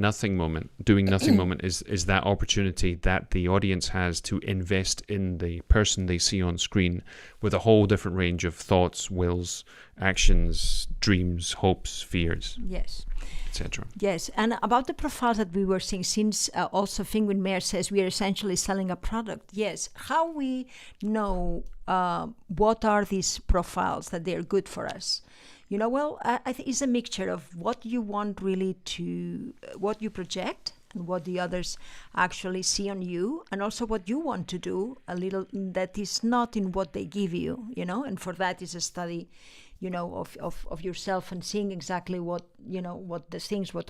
doing nothing moment is that opportunity that the audience has to invest in the person they see on screen with a whole different range of thoughts, wills, actions, dreams, hopes, fears. Yes. Etc. Yes, and about the profiles that we were seeing, since also Fingwin Mayer says we are essentially selling a product. Yes, how we know what are these profiles that they're good for us? Well, I think it's a mixture of what you want really to, what you project and what the others actually see on you, and also what you want to do a little that is not in what they give you, and for that is a study, of yourself and seeing exactly what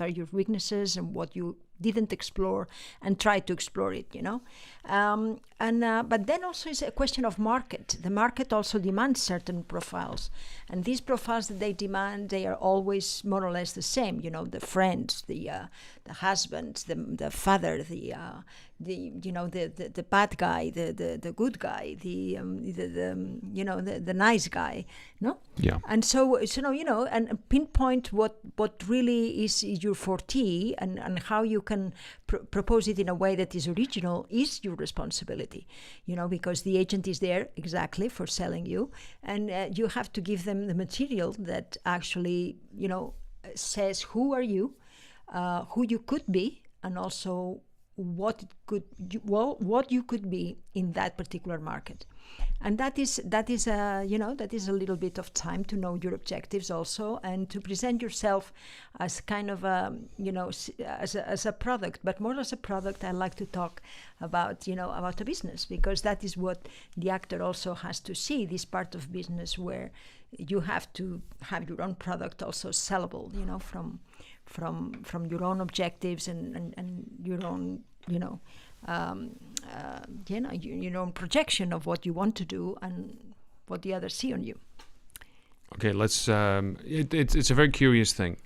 are your weaknesses and what you didn't explore and try to explore it, but then also it's a question of market. The market also demands certain profiles, and these profiles that they demand, they are always more or less the same, the friends, the husband, the father, the bad guy, the good guy, the nice guy, no? Yeah. And so and pinpoint what really is your forte and how you can propose it in a way that is original is your responsibility, because the agent is there exactly for selling you, and you have to give them the material that actually, says who are you, who you could be, and also what you could be in that particular market. And that is a little bit of time to know your objectives also, and to present yourself as kind of as a product, but more as a product. I like to talk about a business, because that is what the actor also has to see, this part of business where you have to have your own product also sellable, from your own objectives and your own your own projection of what you want to do and what the others see on you. Okay, let's. It's a very curious thing,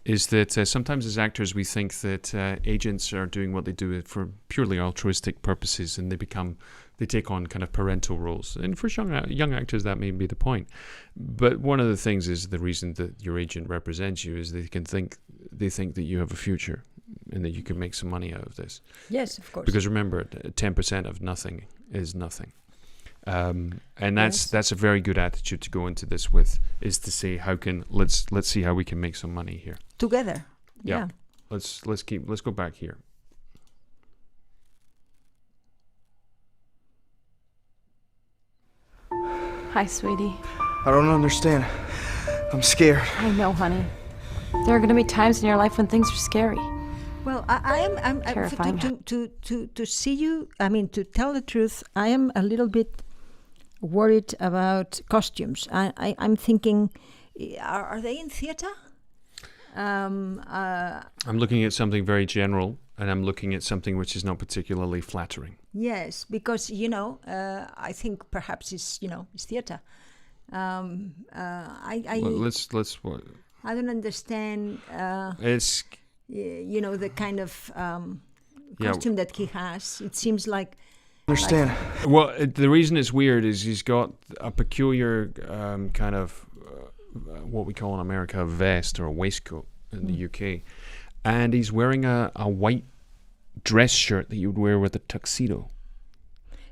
is that sometimes as actors we think that agents are doing what they do for purely altruistic purposes, and they take on kind of parental roles. And for young actors, that may be the point. But one of the things is the reason that your agent represents you is they can think they think that you have a future and that you can make some money out of this. Yes, of course. Because remember, 10% of nothing is nothing. And that's a very good attitude to go into this with, is to say let's see how we can make some money here together. Yeah. Let's go back here. Hi, sweetie. I don't understand. I'm scared. I know, honey. There are going to be times in your life when things are scary. Well, I'm terrifying. To see you. I mean, to tell the truth, I am a little bit worried about costumes. I'm thinking, are they in theater? I'm looking at something very general, and I'm looking at something which is not particularly flattering. Yes, because I think perhaps it's theater. Let's. I don't understand. It's the kind of costume that he has. It seems like. Understand. Well, the reason it's weird is he's got a peculiar kind of what we call in America a vest or a waistcoat in the UK, and he's wearing a white dress shirt that you would wear with a tuxedo.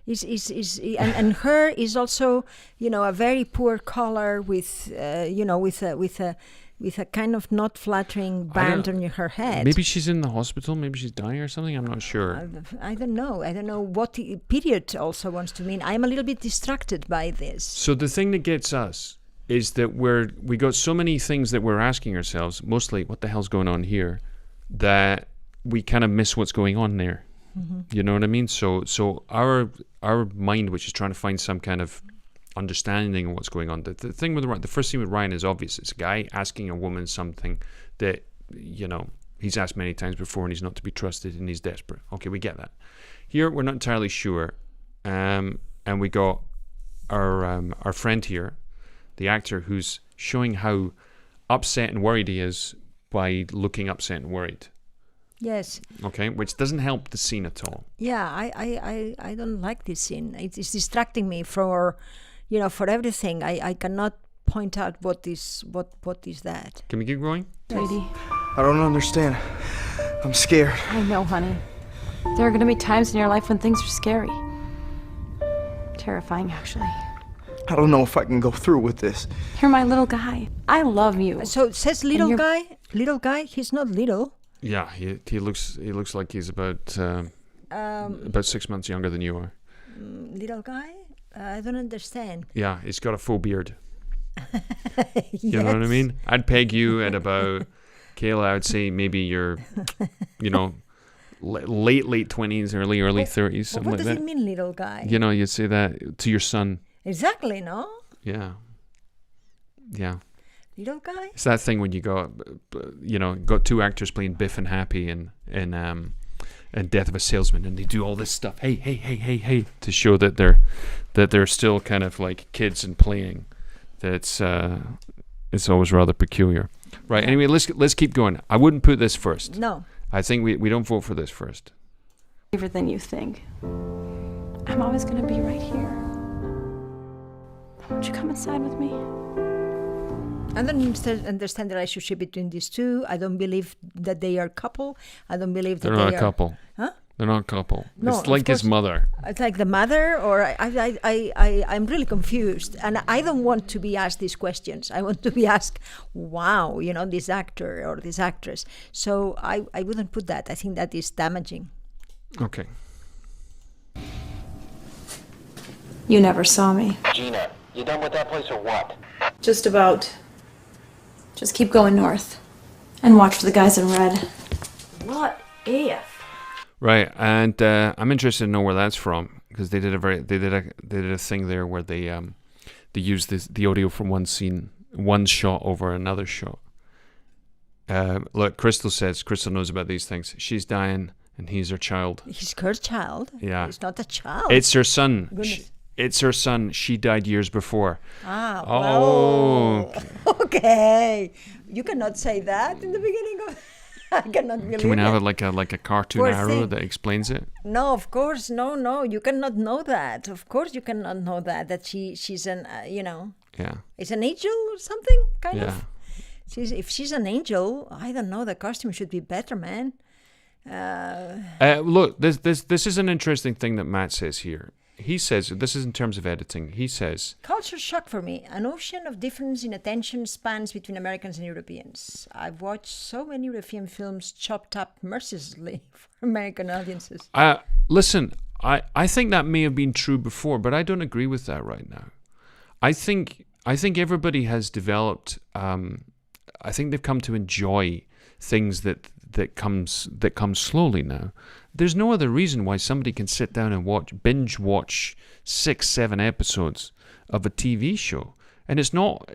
And her is also a very poor collar with with a kind of not flattering band on her head. Maybe she's in the hospital. Maybe she's dying or something. I'm not sure. I don't know. I don't know what period also wants to mean. I'm a little bit distracted by this. So the thing that gets us is that we got so many things that we're asking ourselves, mostly what the hell's going on here, that we kind of miss what's going on there. Mm-hmm. You know what I mean? So our mind, which is trying to find some kind of understanding of what's going on. The thing with the first thing with Ryan is obvious. It's a guy asking a woman something that he's asked many times before, and he's not to be trusted, and he's desperate. Okay, we get that. Here we're not entirely sure, and we got our friend here, the actor, who's showing how upset and worried he is by looking upset and worried. Yes. Okay, which doesn't help the scene at all. Yeah, I don't like this scene. It's distracting me for everything. I cannot point out what is that. Can we keep going? Sweetie. I don't understand. I'm scared. I know, honey. There are going to be times in your life when things are scary. Terrifying, actually. I don't know if I can go through with this. You're my little guy. I love you. So it says little guy? Little guy? He's not little. Yeah, he looks like he's about 6 months younger than you are. Little guy? I don't understand. Yeah, he's got a full beard. Yes. You know what I mean? I'd peg you at about, Kayla, I would say maybe you're, late 20s, early 30s, something what like that. What does it mean, little guy? You'd say that to your son. Exactly, no? Yeah. Yeah. Little guy? It's that thing when you got two actors playing Biff and Happy in Death of a Salesman, and they do all this stuff, hey, to show that they're still kind of like kids and playing. It's always rather peculiar. Right. Anyway, let's keep going. I wouldn't put this first. No. I think we don't vote for this first. Braver than you think. I'm always going to be right here. Won't you come inside with me? I don't understand the relationship between these two. I don't believe that they are a couple. I don't believe that they're not a couple. Huh? They're not a couple. No, it's like his mother. It's like the mother, or I'm really confused, and I don't want to be asked these questions. I want to be asked, wow, this actor or this actress. So I wouldn't put that. I think that is damaging. Okay. You never saw me. Gina, you done with that place or what? Just about. Just keep going north and watch for the guys in red. What if? Right, and I'm interested to know where that's from, because they did a thing there where they used the audio from one scene, one shot over another shot. Look, Crystal knows about these things. She's dying, and he's her child. He's her child? Yeah. He's not a child. It's her son. Goodness. It's her son. She died years before. Ah, oh. Well. Okay. You cannot say that in the beginning of... I cannot believe it. Can we have it like a cartoon arrow that explains it? No, of course. No. You cannot know that. Of course you cannot know that she's an, Yeah. It's an angel or something, kind of. If she's an angel, I don't know. The costume should be better, man. Look, this is an interesting thing that Matt says here. He says, this is in terms of editing, he says... Culture shock for me. An ocean of difference in attention spans between Americans and Europeans. I've watched so many European films chopped up mercilessly for American audiences. Listen, I think that may have been true before, but I don't agree with that right now. I think everybody has developed... I think they've come to enjoy things that come slowly now. There's no other reason why somebody can sit down and binge watch 6-7 episodes of a TV show, and it's not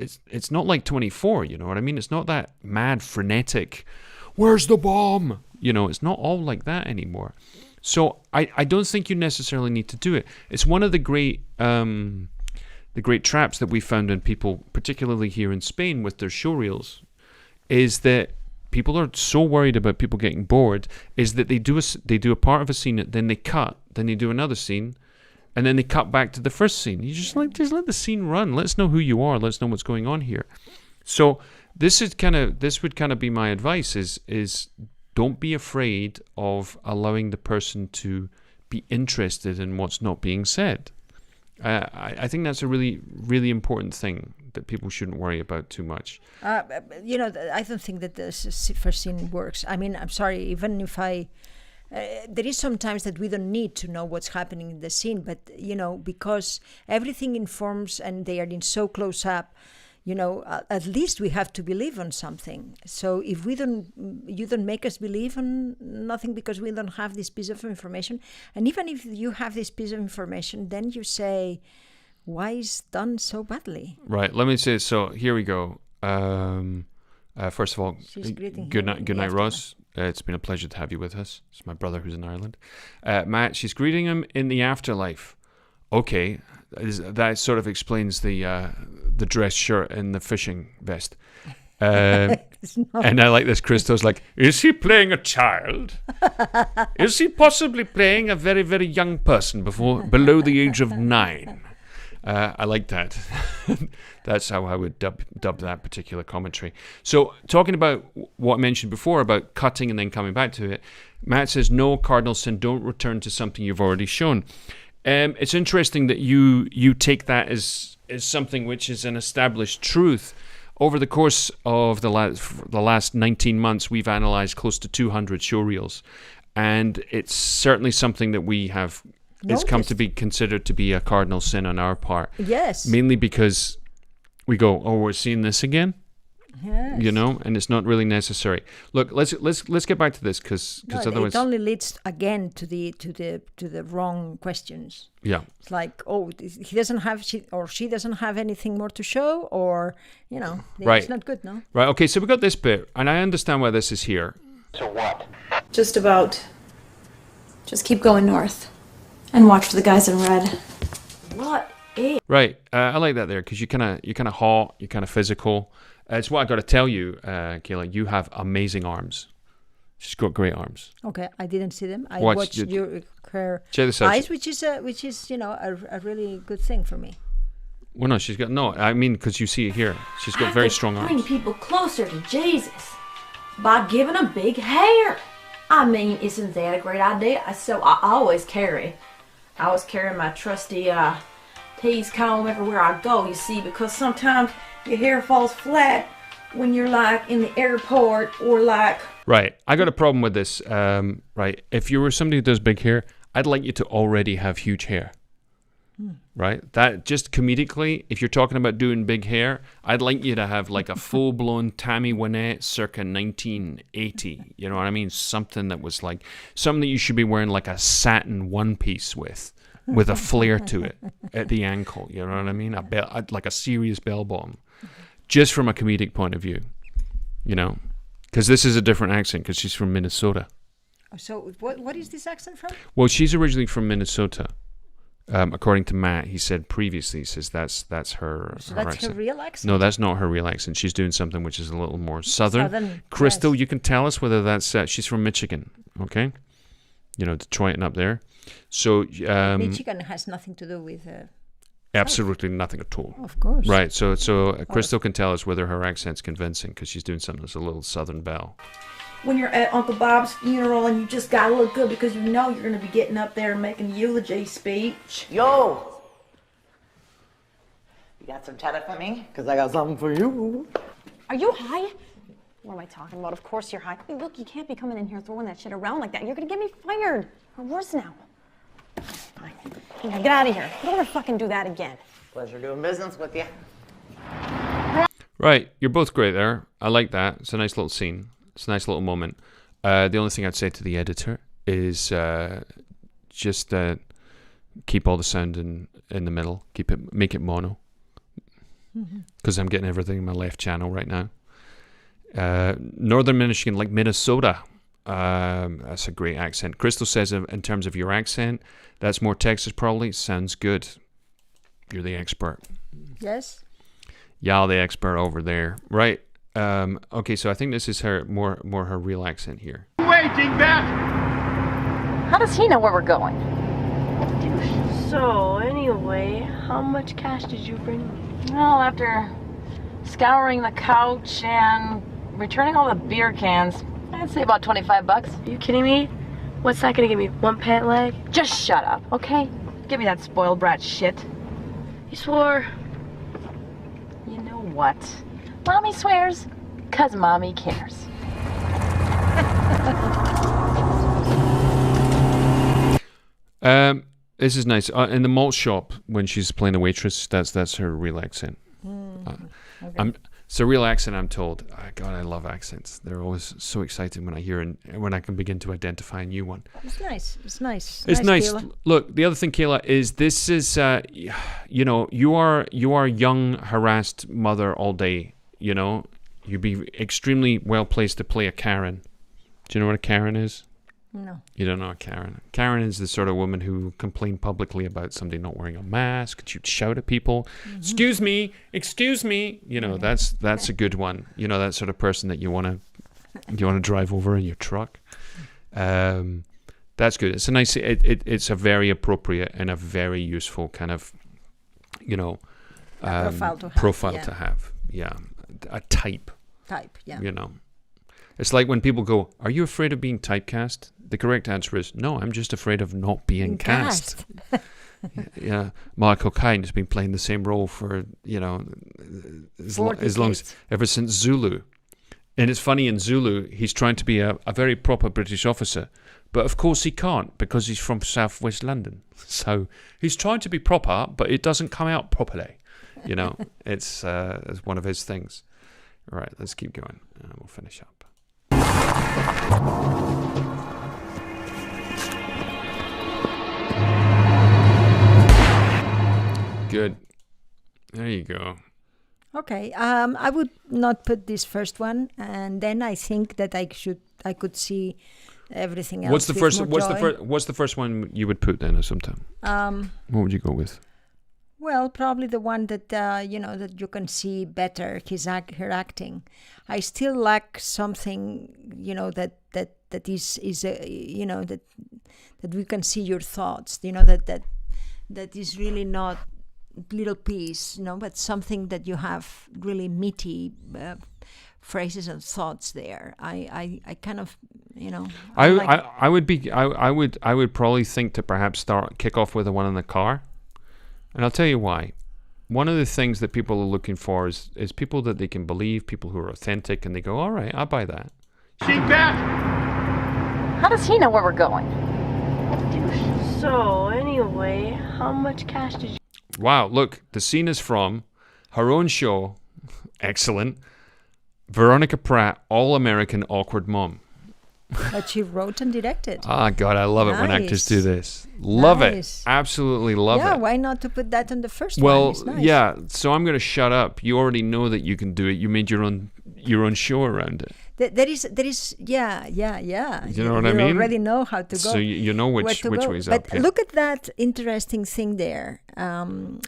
like 24. You know what I mean? It's not that mad frenetic. Where's the bomb? You know, it's not all like that anymore. So I don't think you necessarily need to do it. It's one of the great traps that we found in people, particularly here in Spain with their showreels, is that people are so worried about people getting bored, is that they do a part of a scene, then they cut, then they do another scene, and then they cut back to the first scene. You just let the scene run. Let's know who you are. Let's know what's going on here. So this would kind of be my advice: is don't be afraid of allowing the person to be interested in what's not being said. I think that's a really, really important thing that people shouldn't worry about too much. I don't think that the first scene works. I mean, I'm sorry, even if there is sometimes that we don't need to know what's happening in the scene, but, because everything informs and they are in so close up, at least we have to believe on something. So if you don't make us believe on nothing because we don't have this piece of information. And even if you have this piece of information, then you say, why is done so badly? Right. Let me say, so here we go. First of all, good night, Ross. It's been a pleasure to have you with us. It's my brother who's in Ireland. Matt, she's greeting him in the afterlife. Okay. That sort of explains the dress shirt and the fishing vest. And I like this. Christo's like, is he playing a child? Is he possibly playing a very, very young person below the age of 9? I like that. That's how I would dub that particular commentary. So talking about what I mentioned before about cutting and then coming back to it, Matt says, no cardinal sin, don't return to something you've already shown. It's interesting that you take that as something which is an established truth. Over the course of the last 19 months, we've analysed close to 200 showreels, and it's certainly something that we have. It's come to be considered to be a cardinal sin on our part. Yes. Mainly because we go, oh, we're seeing this again. Yes. And it's not really necessary. Look, let's get back to this because otherwise it only leads again to the wrong questions. Yeah. It's like, oh, he doesn't have she doesn't have anything more to show, or right. It's not good, no? Right. Okay. So we got this bit, and I understand why this is here. So what? Just about. Just keep going north. And watch for the guys in red. What is... Right. I like that there because you're kind of hot, you're kind of physical. It's what I got to tell you, Kayla. You have amazing arms. She's got great arms. Okay, I didn't see them. I watched her eyes, which is a really good thing for me. Well, no, she's got I mean, because you see it here. She's got very strong arms. Bring people closer to Jesus by giving them big hair. I mean, isn't that a great idea? So I always carry my trusty tease comb everywhere I go, you see, because sometimes your hair falls flat when you're like in the airport or like... Right. I got a problem with this. Right. If you were somebody who does big hair, I'd like you to already have huge hair. Right? That just comedically, if you're talking about doing big hair, I'd like you to have like a full-blown Tammy Wynette circa 1980. You know what I mean? Something that you should be wearing like a satin one-piece with a flare to it at the ankle. You know what I mean? Like a serious bell bottom. Just from a comedic point of view. Because this is a different accent because she's from Minnesota. So what is this accent from? Well, she's originally from Minnesota. According to Matt, he said previously, he says that's her. So that's accent. her real accent? No, that's not her real accent. She's doing something which is a little more southern. Crystal, yes. You can tell us whether that's she's from Michigan, okay? Detroit and up there. So Michigan has nothing to do with. absolutely nothing at all. Of course. Right. So Crystal can tell us whether her accent's convincing because she's doing something that's a little Southern belle. When you're at Uncle Bob's funeral and you just gotta look good because you know you're gonna be getting up there and making a eulogy speech. Yo! You got some cheddar for me? Because I got something for you. Are you high? What am I talking about? Of course you're high. Hey, look, you can't be coming in here throwing that shit around like that. You're gonna get me fired. Or worse now. Fine. Now get out of here. Don't ever fucking do that again. Pleasure doing business with you. Right. You're both great there. I like that. It's a nice little scene. It's a nice little moment. The only thing I'd say to the editor is just keep all the sound in the middle. Make it mono. Because I'm getting everything in my left channel right now. Northern Michigan, like Minnesota. That's a great accent. Crystal says in terms of your accent, that's more Texas probably. Sounds good. You're the expert. Yes. Y'all the expert over there. Right. Okay, so I think this is her more her real accent here. Waiting, Beth! How does he know where we're going? So, anyway, how much cash did you bring? Well, after scouring the couch and returning all the beer cans, I'd say about 25 bucks. Are you kidding me? What's that gonna give me? One pant leg? Just shut up, okay? Give me that spoiled brat shit. You swore. You know what? Mommy swears, 'cause Mommy cares. This is nice. In the malt shop, when she's playing a waitress, that's her real accent. Okay. It's a real accent, I'm told. God, I love accents. They're always so exciting when I hear and when I can begin to identify a new one. It's nice. It's nice. It's nice. Kayla. Look, the other thing, Kayla, is this is, you are a young, harassed mother all day. You know, you'd be extremely well placed to play a Karen. Do you know what a Karen is? No. You don't know a Karen. Karen is the sort of woman who complained publicly about somebody not wearing a mask. She'd shout at people, excuse me. You know, that's a good one. You know, that sort of person that you want to drive over in your truck. That's good. It's a nice. It's a very appropriate and a very useful kind of, profile to have. Yeah, a type. Yeah. You know, it's like when people go, "Are you afraid of being typecast?" The correct answer is no. I'm just afraid of not being cast. Yeah, Michael Caine has been playing the same role for as long as ever since Zulu. And it's funny, in Zulu, he's trying to be a very proper British officer, but of course he can't because he's from Southwest London. So he's trying to be proper, but it doesn't come out properly. You know, it's one of his things. All right, let's keep going. We'll finish up. Good. There you go. Okay. I would not put this first one, and then I think that I could see everything else. What's the first one you would put then, Assumpta? What would you go with? Well, probably the one that that you can see better her acting. I still lack something, that is that we can see your thoughts. That is really not little piece, but something that you have really meaty phrases and thoughts there. I kind of, I would probably think to perhaps kick off with the one in the car. And I'll tell you why. One of the things that people are looking for is people that they can believe, people who are authentic, and they go, all right, I'll buy that. See, Beth? How does he know where we're going? So, anyway, how much cash did you... Wow, look, the scene is from her own show, excellent, Veronica Pratt, All-American Awkward Mom. That she wrote and directed. Ah, God, I love it when actors do this. Love it. Absolutely love it. Yeah, why not to put that on the first one? Well, It's nice. yeah, so I'm going to shut up. You already know that you can do it. You made your own show around it. There is, yeah. You know what I mean? You already know how to go. So you know which way's up. But look at that interesting thing there. In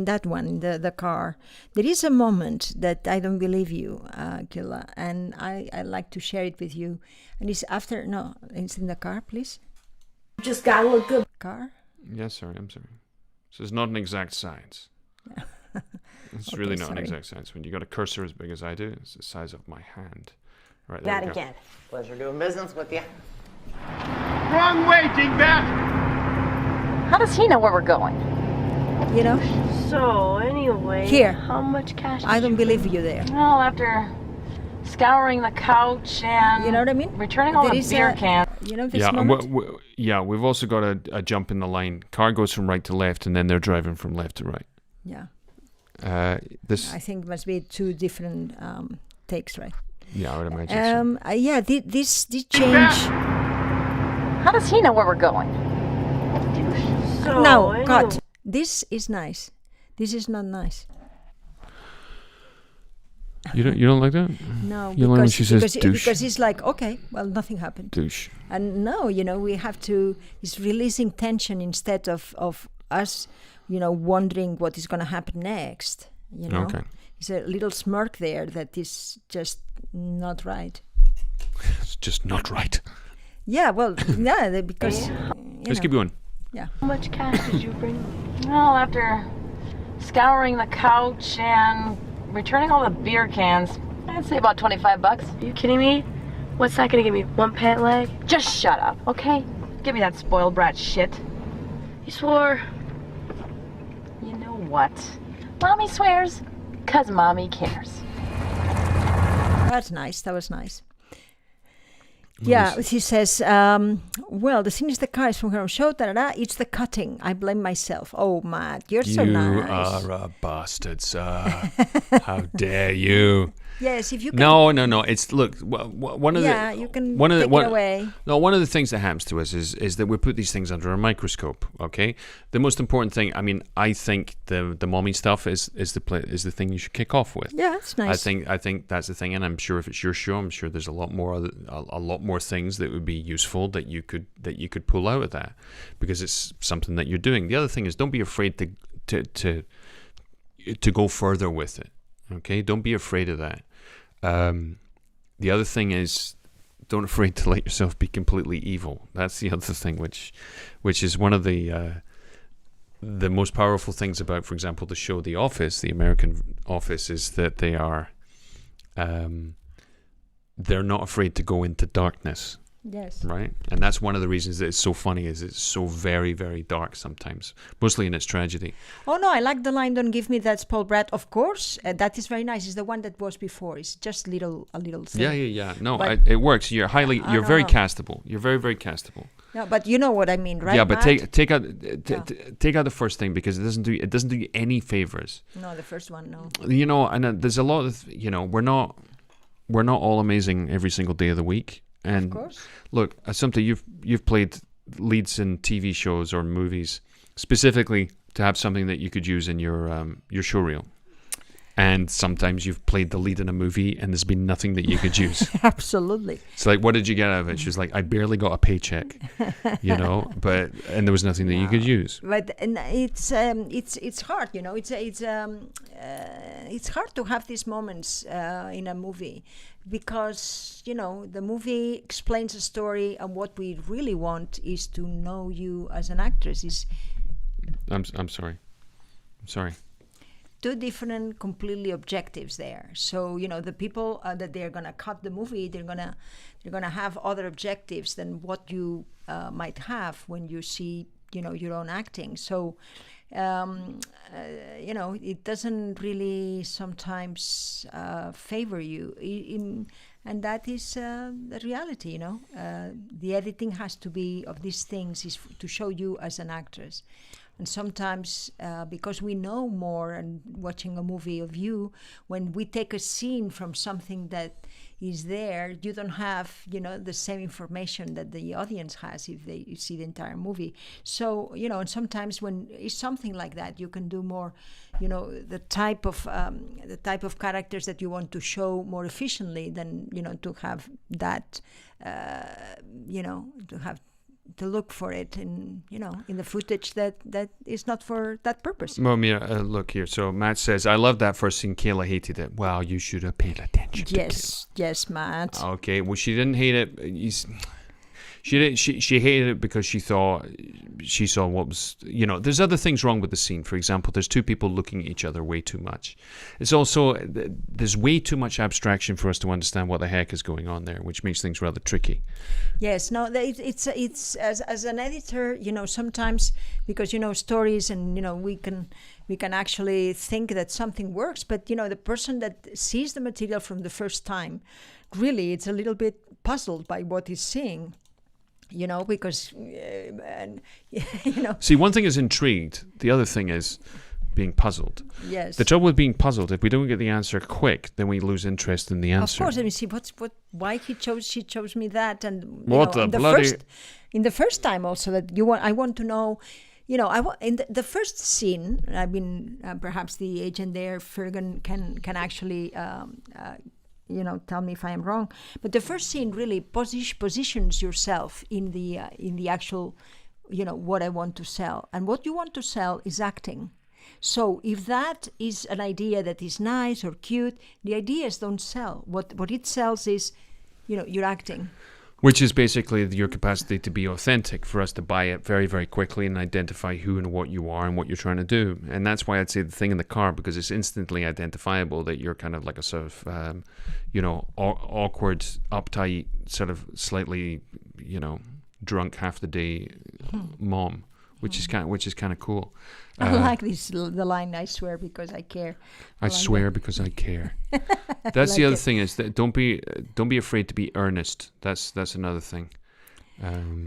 that one, the car, there is a moment that I don't believe you, Killa, and I like to share it with you. And it's it's in the car, please. Just gotta look good. Car? Yeah, sorry, I'm sorry. So it's not an exact science. It's Okay, really not an sorry. exact science. When you got a cursor as big as I do, it's the size of my hand. Right, there That we go. again. Pleasure doing business with you. Wrong way, dingbat! How does he know where we're going? You know? So, anyway, Here. how much cash I don't believe you there. Well, after scouring the couch and You know what I mean? returning all There the is beer a- cans. You know this Yeah, and moment? we've also got a jump in the line. Car goes from right to left, and then they're driving from left to right. Yeah. This, I think it must be two different takes, right? yeah, I would imagine. So. Yeah, this change. How does he know where we're going? So, No, anyway, God, this is nice. This is not nice. You don't like that? No, You like when she says douche? because it's like, okay, well, nothing happened. Douche. And no, we have to. It's releasing tension instead of us, wondering what is going to happen next. Okay. It's a little smirk there that is just not right. It's just not right. Yeah, well, yeah, because Let's keep going. Yeah. how much cash did you bring? Well, after scouring the couch and returning all the beer cans, I'd say about $25. Are you kidding me? What's that gonna give me? One pant leg? Just shut up, okay? Give me that spoiled brat shit. You swore. You know what? Mommy swears, 'cause mommy cares. That's nice. That was nice. Yeah, he says, well, the thing is the car is from her own show, it's the cutting. I blame myself. Oh, Matt, you're so nice. You are a bastard, sir. How dare you? Yes, if you can. No. It's look. One of Yeah, the you can one of the take it one, away. No, one of the things that happens to us is that we put these things under a microscope. Okay, the most important thing. I mean, I think the mommy stuff is the thing you should kick off with. Yeah, it's nice. I think that's the thing, and I'm sure if it's your show, I'm sure there's a lot more things that would be useful that you could pull out of that, because it's something that you're doing. The other thing is, don't be afraid to go further with it. Okay, don't be afraid of that. The other thing is, don't afraid to let yourself be completely evil. That's the other thing, which is one of the most powerful things about, for example, the show The Office, the American Office, is that they are they're not afraid to go into darkness. Yes. Right? And that's one of the reasons that it's so funny, is it's so very, very dark sometimes, mostly in its tragedy. Oh, no, I like the line, don't give me that spoiled brat. Of course, that is very nice. It's the one that was before. It's just a little thing. Yeah. No, But it works. You're very castable. You're very, very castable. No, but you know what I mean, right? Yeah, but Matt? take out the first thing, because it doesn't do you any favors. No, the first one, no. And there's a lot of, we're not all amazing every single day of the week. And of course. Look, Assumpta, you've played leads in TV shows or movies specifically to have something that you could use in your ShowReel. And sometimes you've played the lead in a movie and there's been nothing that you could use. Absolutely. It's like, what did you get out of it? She was like, I barely got a paycheck, and there was nothing that you could use. But it's hard, it's hard to have these moments in a movie, because the movie explains a story, and what we really want is to know you as an actress. I'm sorry. Two different completely objectives there. So the people that they're gonna cut the movie, they're gonna have other objectives than what you might have when you see your own acting. So it doesn't really sometimes favor you and that is the reality. The editing has to be of these things is to show you as an actress. And sometimes, because we know more and watching a movie of you, when we take a scene from something that is there, you don't have, the same information that the audience has if they see the entire movie. So, and sometimes when it's something like that, you can do more, the type of characters that you want to show more efficiently than, to have that, to look for it in the footage that is not for that purpose. Well, Mia, look here. So Matt says, I love that first scene. Kayla hated it. Well, you should have paid attention to Kayla. Yes, Matt. Okay, well, she didn't hate it. She hated it because she thought she saw what was, there's other things wrong with the scene. For example, there's two people looking at each other way too much. It's also, there's way too much abstraction for us to understand what the heck is going on there, which makes things rather tricky. Yes, no, it's as an editor, sometimes because, stories and, we can actually think that something works, but, the person that sees the material from the first time, really, it's a little bit puzzled by what he's seeing. Because, See, one thing is intrigued. The other thing is being puzzled. Yes. The trouble with being puzzled, if we don't get the answer quick, then we lose interest in the answer. Of course, let me see why she chose me that, and in the first time also that I want to know. In the first scene, I mean, perhaps the agent there, Fergan, can actually. Tell me if I am wrong. But the first scene really positions yourself in the actual, what I want to sell. And what you want to sell is acting. So if that is an idea that is nice or cute, the ideas don't sell. What it sells is, your acting. Which is basically your capacity to be authentic, for us to buy it very, very quickly and identify who and what you are and what you're trying to do. And that's why I'd say the thing in the car, because it's instantly identifiable that you're kind of like a sort of, awkward, uptight, sort of slightly, drunk half the day mom, which is kind of cool. I like the line, I swear because I care. I swear because I care. That's like the other thing, is that don't be afraid to be earnest. That's another thing.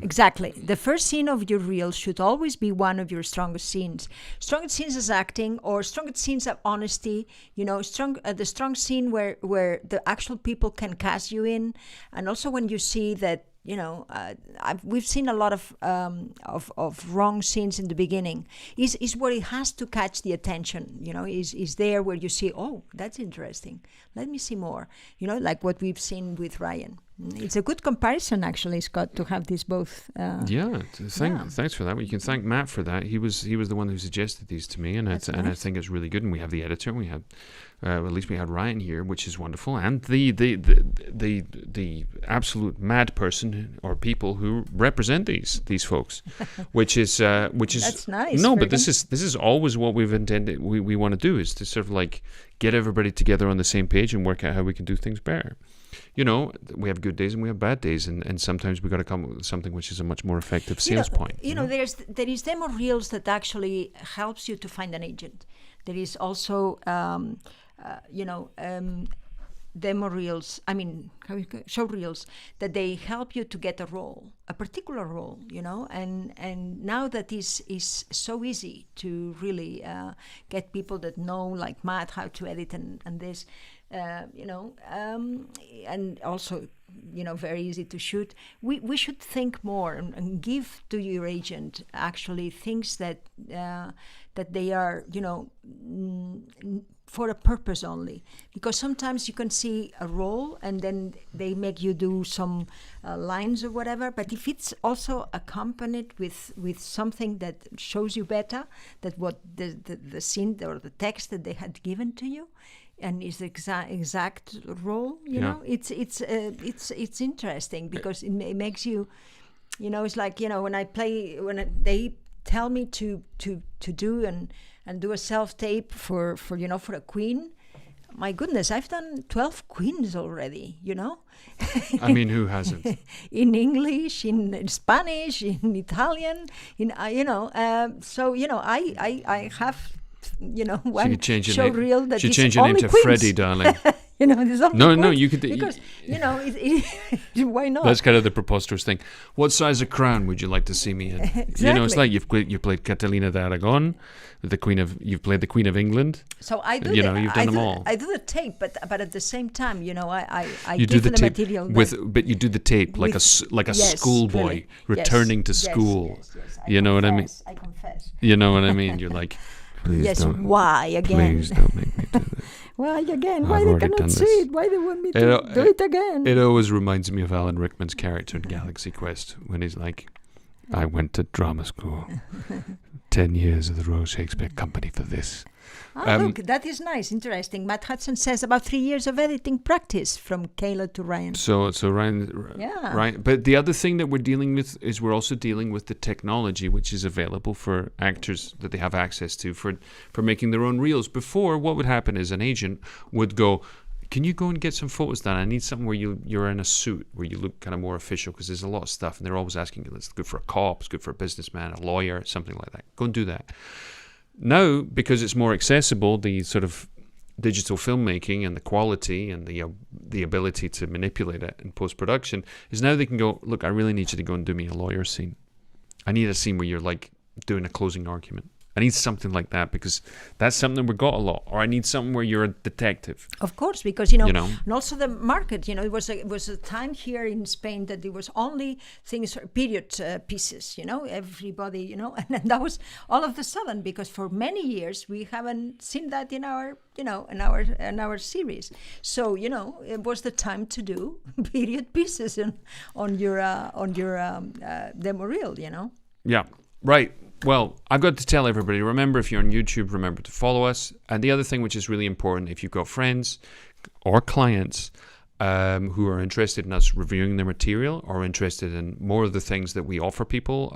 Exactly. The first scene of your reel should always be one of your strongest scenes. Strongest scenes as acting, or strongest scenes of honesty. The strong scene where the actual people can cast you in, and also when you see that. We've seen a lot of wrong scenes in the beginning. Is where it has to catch the attention. Is there where you see, oh, that's interesting. Let me see more. Like what we've seen with Ryan. It's a good comparison, actually, Scott, to have these both. Thanks for that. Well, you can thank Matt for that. He was the one who suggested these to me, and I think it's really good. And we have the editor. We have. At least we had Ryan here, which is wonderful, and the absolute mad person or people who represent these folks, which is that's nice. No, but this is always what we've intended. We want to do, is to sort of like get everybody together on the same page and work out how we can do things better. We have good days and we have bad days, and sometimes we got to come up with something which is a much more effective sales point. There is demo reels that actually helps you to find an agent. There is also demo reels, show reels, that they help you to get a particular role, and now that is so easy to really get people that know, like Matt, how to edit and this, and also, very easy to shoot. We should think more and give to your agent actually things that they are, for a purpose only, because sometimes you can see a role and then they make you do some lines or whatever, but if it's also accompanied with something that shows you better that what the scene or the text that they had given to you and is the exact role, it's interesting, because it makes you, it's like, when they tell me to do and do a self-tape for a queen. My goodness, I've done 12 queens already, I mean, who hasn't? In English, in Spanish, in Italian, I have, one ShowReel that is only queens. You change your name to Freddie, darling. No, you could. Because why not? That's kind of the preposterous thing. What size of crown would you like to see me in? Exactly. It's like you played Catalina de Aragon, you've played the Queen of England. So I do. You've done them all. I do the tape, but at the same time, I you give do the tape material but you do the tape like a schoolboy returning to school. Yes. You know what I mean? I confess. You know what I mean? You're like, please don't. Why again? Please don't make me do this. Why again? Why they cannot see it? Why they want me to do it again? It always reminds me of Alan Rickman's character in Galaxy Quest when he's like, I went to drama school. 10 years of the Royal Shakespeare Company for this. Look, that is nice, interesting. Matt Hudson says about 3 years of editing practice from Kayla to Ryan. So Ryan, right. But the other thing that we're dealing with is we're also dealing with the technology which is available for actors that they have access to for making their own reels. Before, what would happen is an agent would go, can you go and get some photos done? I need something where you're in a suit, where you look kind of more official, because there's a lot of stuff, and they're always asking you, it's good for a cop, it's good for a businessman, a lawyer, something like that. Go and do that. Now, because it's more accessible, the sort of digital filmmaking and the quality and the ability to manipulate it in post-production is now they can go, look, I really need you to go and do me a lawyer scene. I need a scene where you're like doing a closing argument. I need something like that because that's something we've got a lot. Or I need something where you're a detective. Of course, because, and also the market, it was a time here in Spain that there was only things, period pieces, everybody, and that was all of a sudden, because for many years we haven't seen that in our, in our series. So, it was the time to do period pieces on your demo reel, Yeah, right. Well, I've got to tell everybody, remember, if you're on YouTube, remember to follow us. And the other thing which is really important, if you've got friends or clients who are interested in us reviewing their material or interested in more of the things that we offer people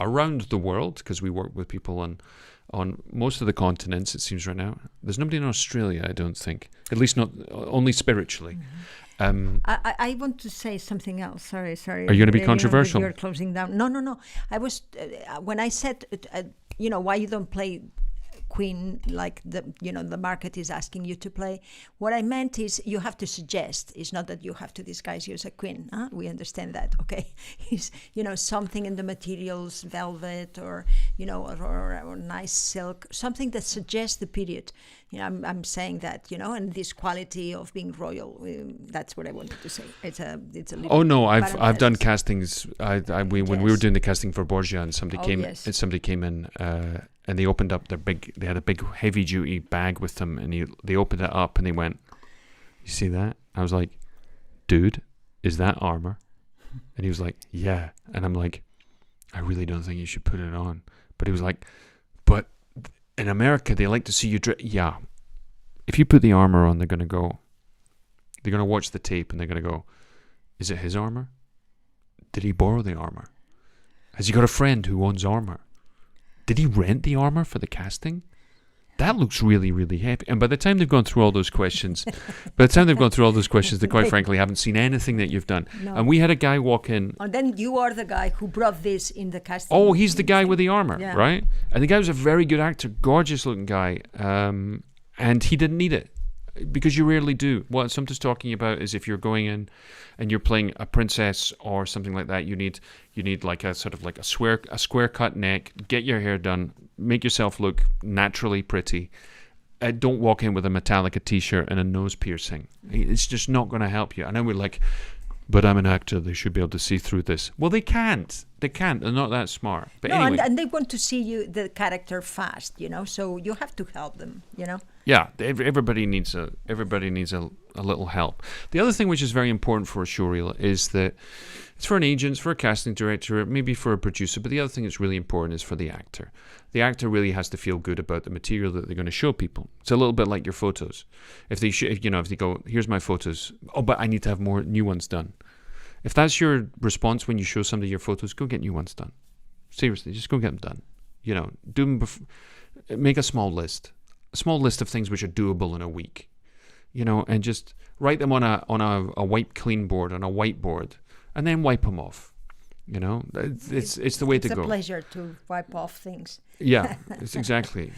around the world, because we work with people on most of the continents, it seems right now. There's nobody in Australia, I don't think. At least not, only spiritually. I want to say something else. Sorry. Are you going to be controversial? You're closing down. No. I was when I said, why you don't play Queen like the market is asking you to play. What I meant is you have to suggest. It's not that you have to disguise you as a queen. Huh? We understand that, okay? It's something in the materials, velvet or or nice silk, something that suggests the period. I'm saying that, and this quality of being royal. That's what I wanted to say. It's a little. Oh no, I've done castings. When we were doing the casting for Borgia, and somebody came in. And they opened up they had a big heavy duty bag with them, and they opened it up and they went, you see that? I was like, dude, is that armor? And he was like, yeah. And I'm like, I really don't think you should put it on. But he was like, but in America, they like to see you yeah. If you put the armor on, they're going to watch the tape and they're going to go, is it his armor? Did he borrow the armor? Has he got a friend who owns armor? Did he rent the armor for the casting? That looks really, really heavy. And by the time they've gone through all those questions, they quite frankly haven't seen anything that you've done. No. And we had a guy walk in. And then you are the guy who brought this in the casting. Oh, he's the guy with the armor, right? And the guy was a very good actor, gorgeous looking guy. And he didn't need it. Because you rarely do. What Assumpta's talking about is if you're going in and you're playing a princess or something like that, you need like a sort of like a square cut neck, get your hair done, make yourself look naturally pretty. Don't walk in with a Metallica t-shirt and a nose piercing. It's just not going to help you. And then we're like, but I'm an actor, they should be able to see through this. Well, they can't. They're not that smart. But anyway. And they want to see the character fast, so you have to help them, Yeah, everybody needs a little help. The other thing which is very important for a showreel is that it's for an agent, it's for a casting director, maybe for a producer, but the other thing that's really important is for the actor. The actor really has to feel good about the material that they're going to show people. It's a little bit like your photos. If they go, here's my photos, but I need to have more new ones done. If that's your response when you show somebody your photos, go get new ones done. Seriously, just go get them done. Do them make a small list of things which are doable in a week. And just write them on a wipe clean board, on a whiteboard, and then wipe them off. It's the way to go. It's a pleasure to wipe off things. Yeah, it's exactly,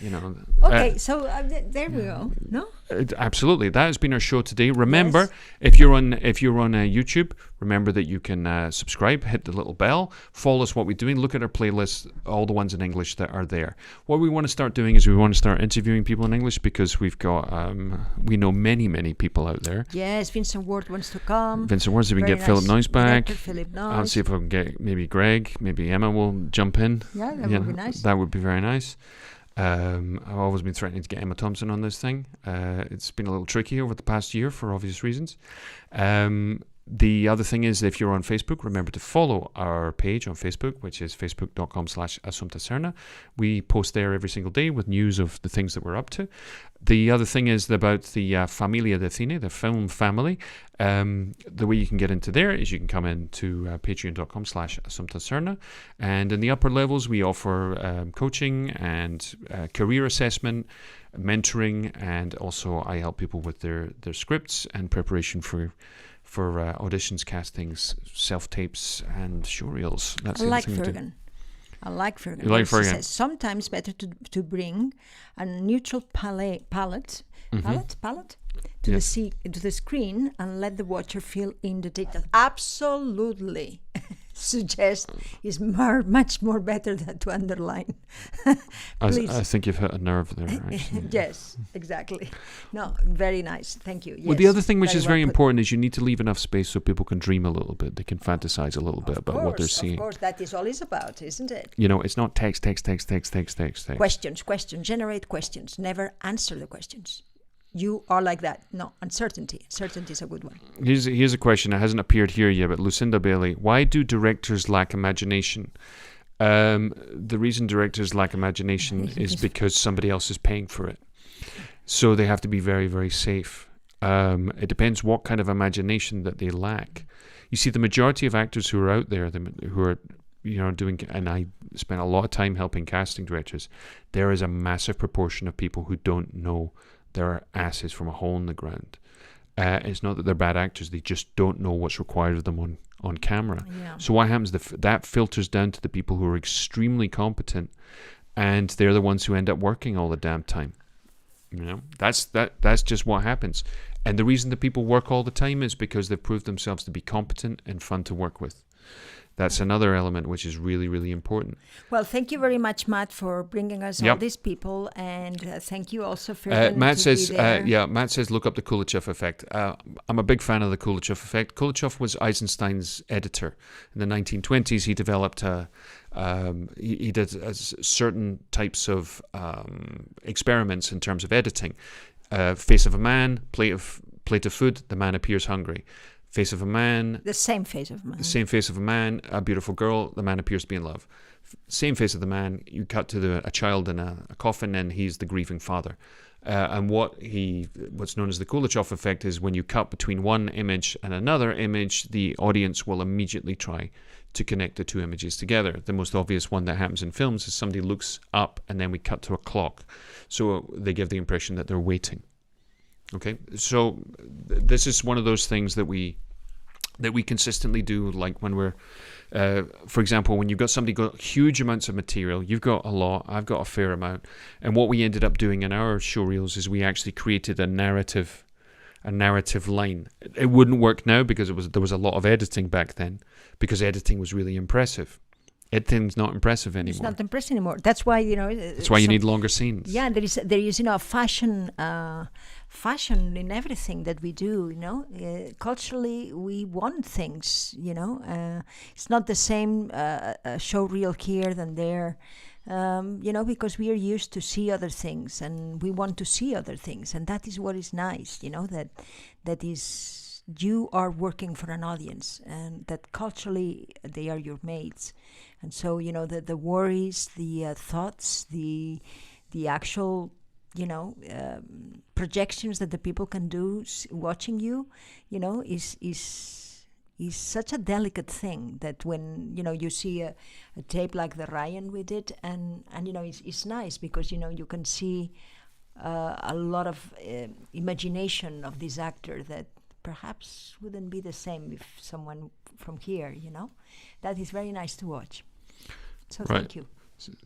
Okay, so there we go. No? Absolutely. That has been our show today. Remember, if you're on YouTube, remember that you can subscribe, hit the little bell, follow us what we're doing, look at our playlists, all the ones in English that are there. What we want to start doing is we want to start interviewing people in English because we've got, we know many, many people out there. Yes, Vincent Ward wants to come. Vincent Ward, so we can get nice. Philip Noyes back. Philip Noyes. I'll see if I can get maybe Greg, maybe Emma will jump in. Yeah, that would be nice. That would be very nice. I've always been threatening to get Emma Thompson on this thing. It's been a little tricky over the past year for obvious reasons. The other thing is, if you're on Facebook, remember to follow our page on Facebook, which is facebook.com/Assumpta Serna. We post there every single day with news of the things that we're up to. The other thing is about the Familia de Cine, the film family. The way you can get into there is you can come into patreon.com/Assumpta Serna. And in the upper levels, we offer coaching and career assessment, mentoring, and also I help people with their scripts and preparation for auditions, castings, self-tapes, and showreels. That's I like Fergan. I like Fergan. You like Fergan? Says, sometimes better to bring a neutral palette to the screen and let the watcher fill in the details. Absolutely. Suggest is much more better than to underline. I think you've hit a nerve there. Actually. Yes, exactly. No, very nice. Thank you. Yes, well, the other thing which is very well important is you need to leave enough space so people can dream a little bit. They can fantasize a little bit about what they're seeing. Of course, that is all it's about, isn't it? You know, it's not text. Questions. Generate questions. Never answer the questions. You are like that. No, uncertainty. Certainty is a good one. Here's a question that hasn't appeared here yet, but Lucinda Bailey, why do directors lack imagination? The reason directors lack imagination is because somebody else is paying for it. So they have to be very, very safe. It depends what kind of imagination that they lack. You see, the majority of actors who are out there, who are doing, and I spent a lot of time helping casting directors, there is a massive proportion of people who don't know their asses from a hole in the ground. It's not that they're bad actors, they just don't know what's required of them on camera. Yeah. So what happens, that filters down to the people who are extremely competent, and they're the ones who end up working all the damn time. That's just what happens. And the reason that people work all the time is because they've proved themselves to be competent and fun to work with. That's another element which is really, really important. Well, thank you very much, Matt, for bringing us all these people, and thank you also for Matt says, Matt says, look up the Kuleshov effect. I'm a big fan of the Kuleshov effect. Kuleshov was Eisenstein's editor in the 1920s. He developed he did certain types of experiments in terms of editing. Face of a man, plate of food, the man appears hungry. Face of a man. The same face of a man. The same face of a man, a beautiful girl, the man appears to be in love. Same face of the man, you cut to a child in a coffin, and he's the grieving father. And what's known as the Kuleshov effect is when you cut between one image and another image, the audience will immediately try to connect the two images together. The most obvious one that happens in films is somebody looks up and then we cut to a clock. So they give the impression that they're waiting. Okay, so this is one of those things that we consistently do, like when we're, for example, when you've got somebody got huge amounts of material, you've got a lot, I've got a fair amount, and what we ended up doing in our showreels is we actually created a narrative line. It wouldn't work now because there was a lot of editing back then, because editing was really impressive. Editing's not impressive anymore. It's not impressive anymore. That's why That's why you need longer scenes. Yeah, there is fashion in everything that we do. Culturally we want things. It's not the same showreel here than there. Because we are used to see other things and we want to see other things, and that is what is nice. That is, you are working for an audience, and that culturally they are your mates. And so, the worries, the thoughts, the actual, projections that the people can do watching you, is such a delicate thing that when, you see a tape like the Ryan we did, and it's nice because, you can see a lot of imagination of this actor that perhaps wouldn't be the same if someone from here, that is very nice to watch. So thank you.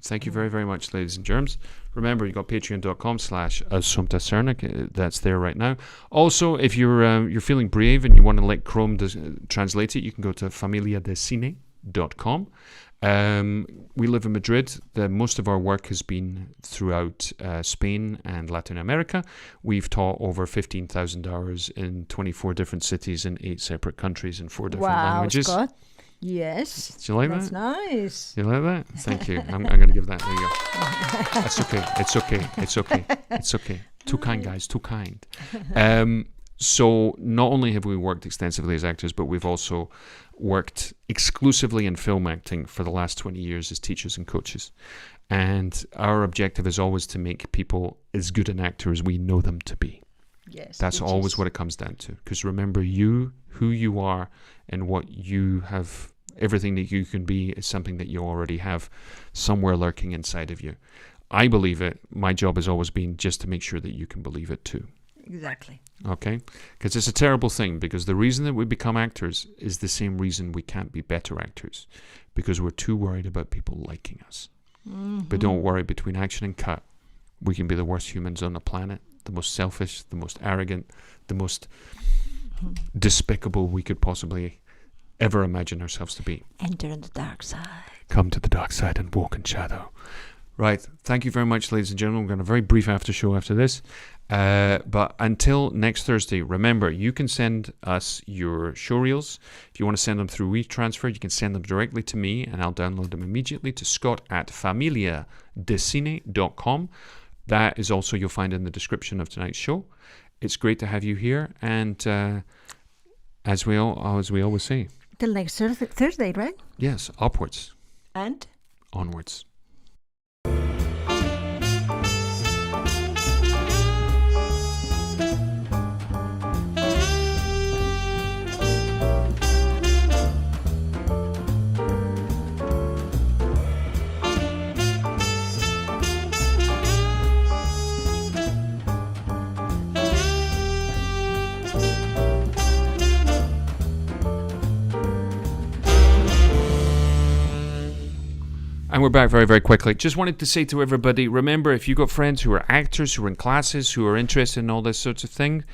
Thank you very, very much, ladies and germs. Remember, you've got patreon.com/Assumpta Serna. That's there right now. Also, if you're feeling brave and you want to let Chrome translate it, you can go to familiadecine.com. We live in Madrid. Most of our work has been throughout Spain and Latin America. We've taught over 15,000 hours in 24 different cities in 8 separate countries in 4 different languages. Scott. Yes. Do you like That's that? Nice. You like that? Thank you. I'm going to give that. There you go. That's okay. It's okay. It's okay. It's okay. Too kind, guys. Too kind. So not only have we worked extensively as actors, but we've also worked exclusively in film acting for the last 20 years as teachers and coaches. And our objective is always to make people as good an actor as we know them to be. Yes. That's always what it comes down to. Because remember, who you are and what you have, everything that you can be is something that you already have somewhere lurking inside of you. I believe it. My job has always been just to make sure that you can believe it too. Exactly. Okay? Because it's a terrible thing, because the reason that we become actors is the same reason we can't be better actors, because we're too worried about people liking us. But don't worry, between action and cut, we can be the worst humans on the planet, the most selfish, the most arrogant, the most despicable we could possibly ever imagine ourselves to be. Enter the dark side. Come to the dark side and walk in shadow. Right. Thank you very much, ladies and gentlemen. We're going to have a very brief after show after this. But until next Thursday, remember, you can send us your showreels. If you want to send them through WeTransfer, you can send them directly to me, and I'll download them immediately to scott@familiadecine.com. That is also, you'll find in the description of tonight's show. It's great to have you here, and as we always say, Till next Thursday, right? yes, upwards And onwards. And we're back very, very quickly. Just wanted to say to everybody, remember, if you've got friends who are actors, who are in classes, who are interested in all this sorts of thing,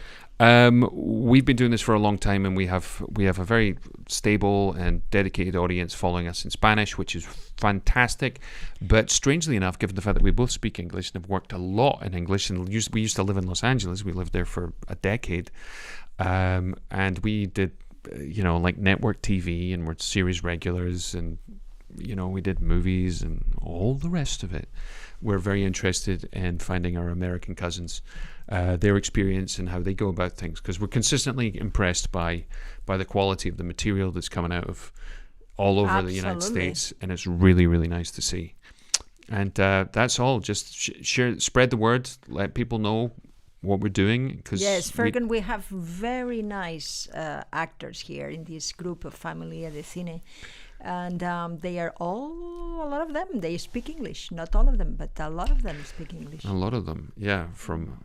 we've been doing this for a long time, and we have a very stable and dedicated audience following us in Spanish, which is fantastic. But strangely enough, given the fact that we both speak English and have worked a lot in English, and we used to live in Los Angeles, we lived there for a decade, and we did, like network TV, and we're series regulars, and we did movies and all the rest of it. We're very interested in finding our American cousins, their experience and how they go about things, because we're consistently impressed by the quality of the material that's coming out of all over the United States, and it's really, really nice to see. And that's all. Just share, spread the word, let people know what we're doing. Yes, Fergan, we have very nice actors here in this group of Familia de Cine. And they are a lot of them, they speak English. Not all of them, but a lot of them speak English. A lot of them, yeah, from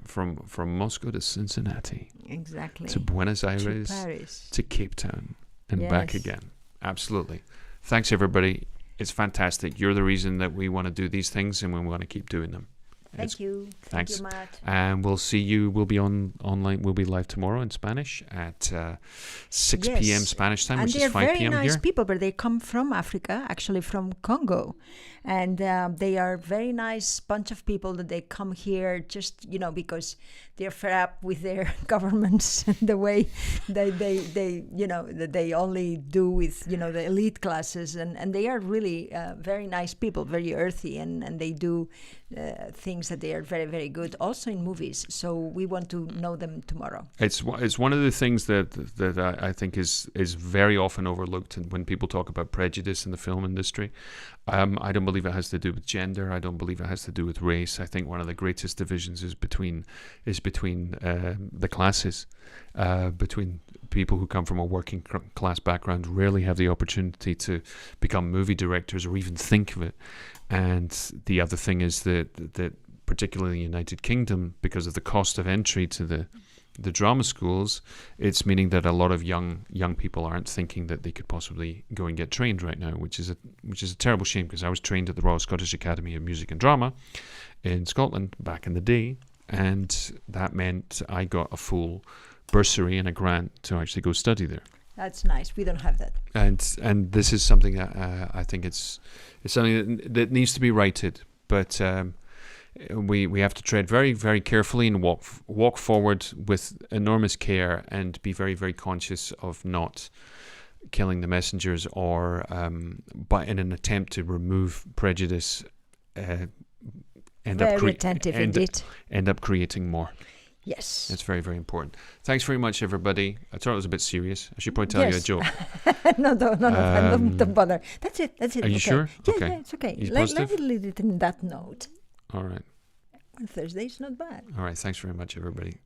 Moscow to Cincinnati. Exactly. To Buenos Aires. To Paris. To Cape Town. And back again. Absolutely. Thanks, everybody. It's fantastic. You're the reason that we want to do these things, and we want to keep doing them. Thank you. Thanks. Thank you, Matt. And we'll see you. We'll be online. We'll be live tomorrow in Spanish at 6 p.m. Spanish time, which is 5 p.m. here. And they're very nice people, but they come from Africa, actually from Congo. And they are very nice bunch of people that they come here just, because they're fed up with their governments and the way that they only do with, the elite classes. And they are really very nice people, very earthy, and they do things that they are very, very good, also in movies. So we want to know them tomorrow. It's one of the things that I think is very often overlooked when people talk about prejudice in the film industry. I don't believe it has to do with gender. I don't believe it has to do with race. I think one of the greatest divisions is between the classes, between people who come from a working class background, rarely have the opportunity to become movie directors or even think of it. And the other thing is that particularly in the United Kingdom, because of the cost of entry to the drama schools, it's meaning that a lot of young people aren't thinking that they could possibly go and get trained right now, which is a terrible shame, because I was trained at the Royal Scottish Academy of Music and Drama in Scotland back in the day, and that meant I got a full bursary and a grant to actually go study there. That's nice. We don't have that. And this is something that I think it's something that needs to be righted, but we have to tread very, very carefully and walk forward with enormous care, and be very, very conscious of not killing the messengers, or but in an attempt to remove prejudice, end up creating more. Yes. It's very, very important. Thanks very much, everybody. I thought it was a bit serious. I should probably tell you a joke. No, don't bother. That's it. Are you sure? Yeah, okay. yeah, it's okay. You Let positive? it leave it in that note. All right. Thursday's not bad. All right. Thanks very much, everybody.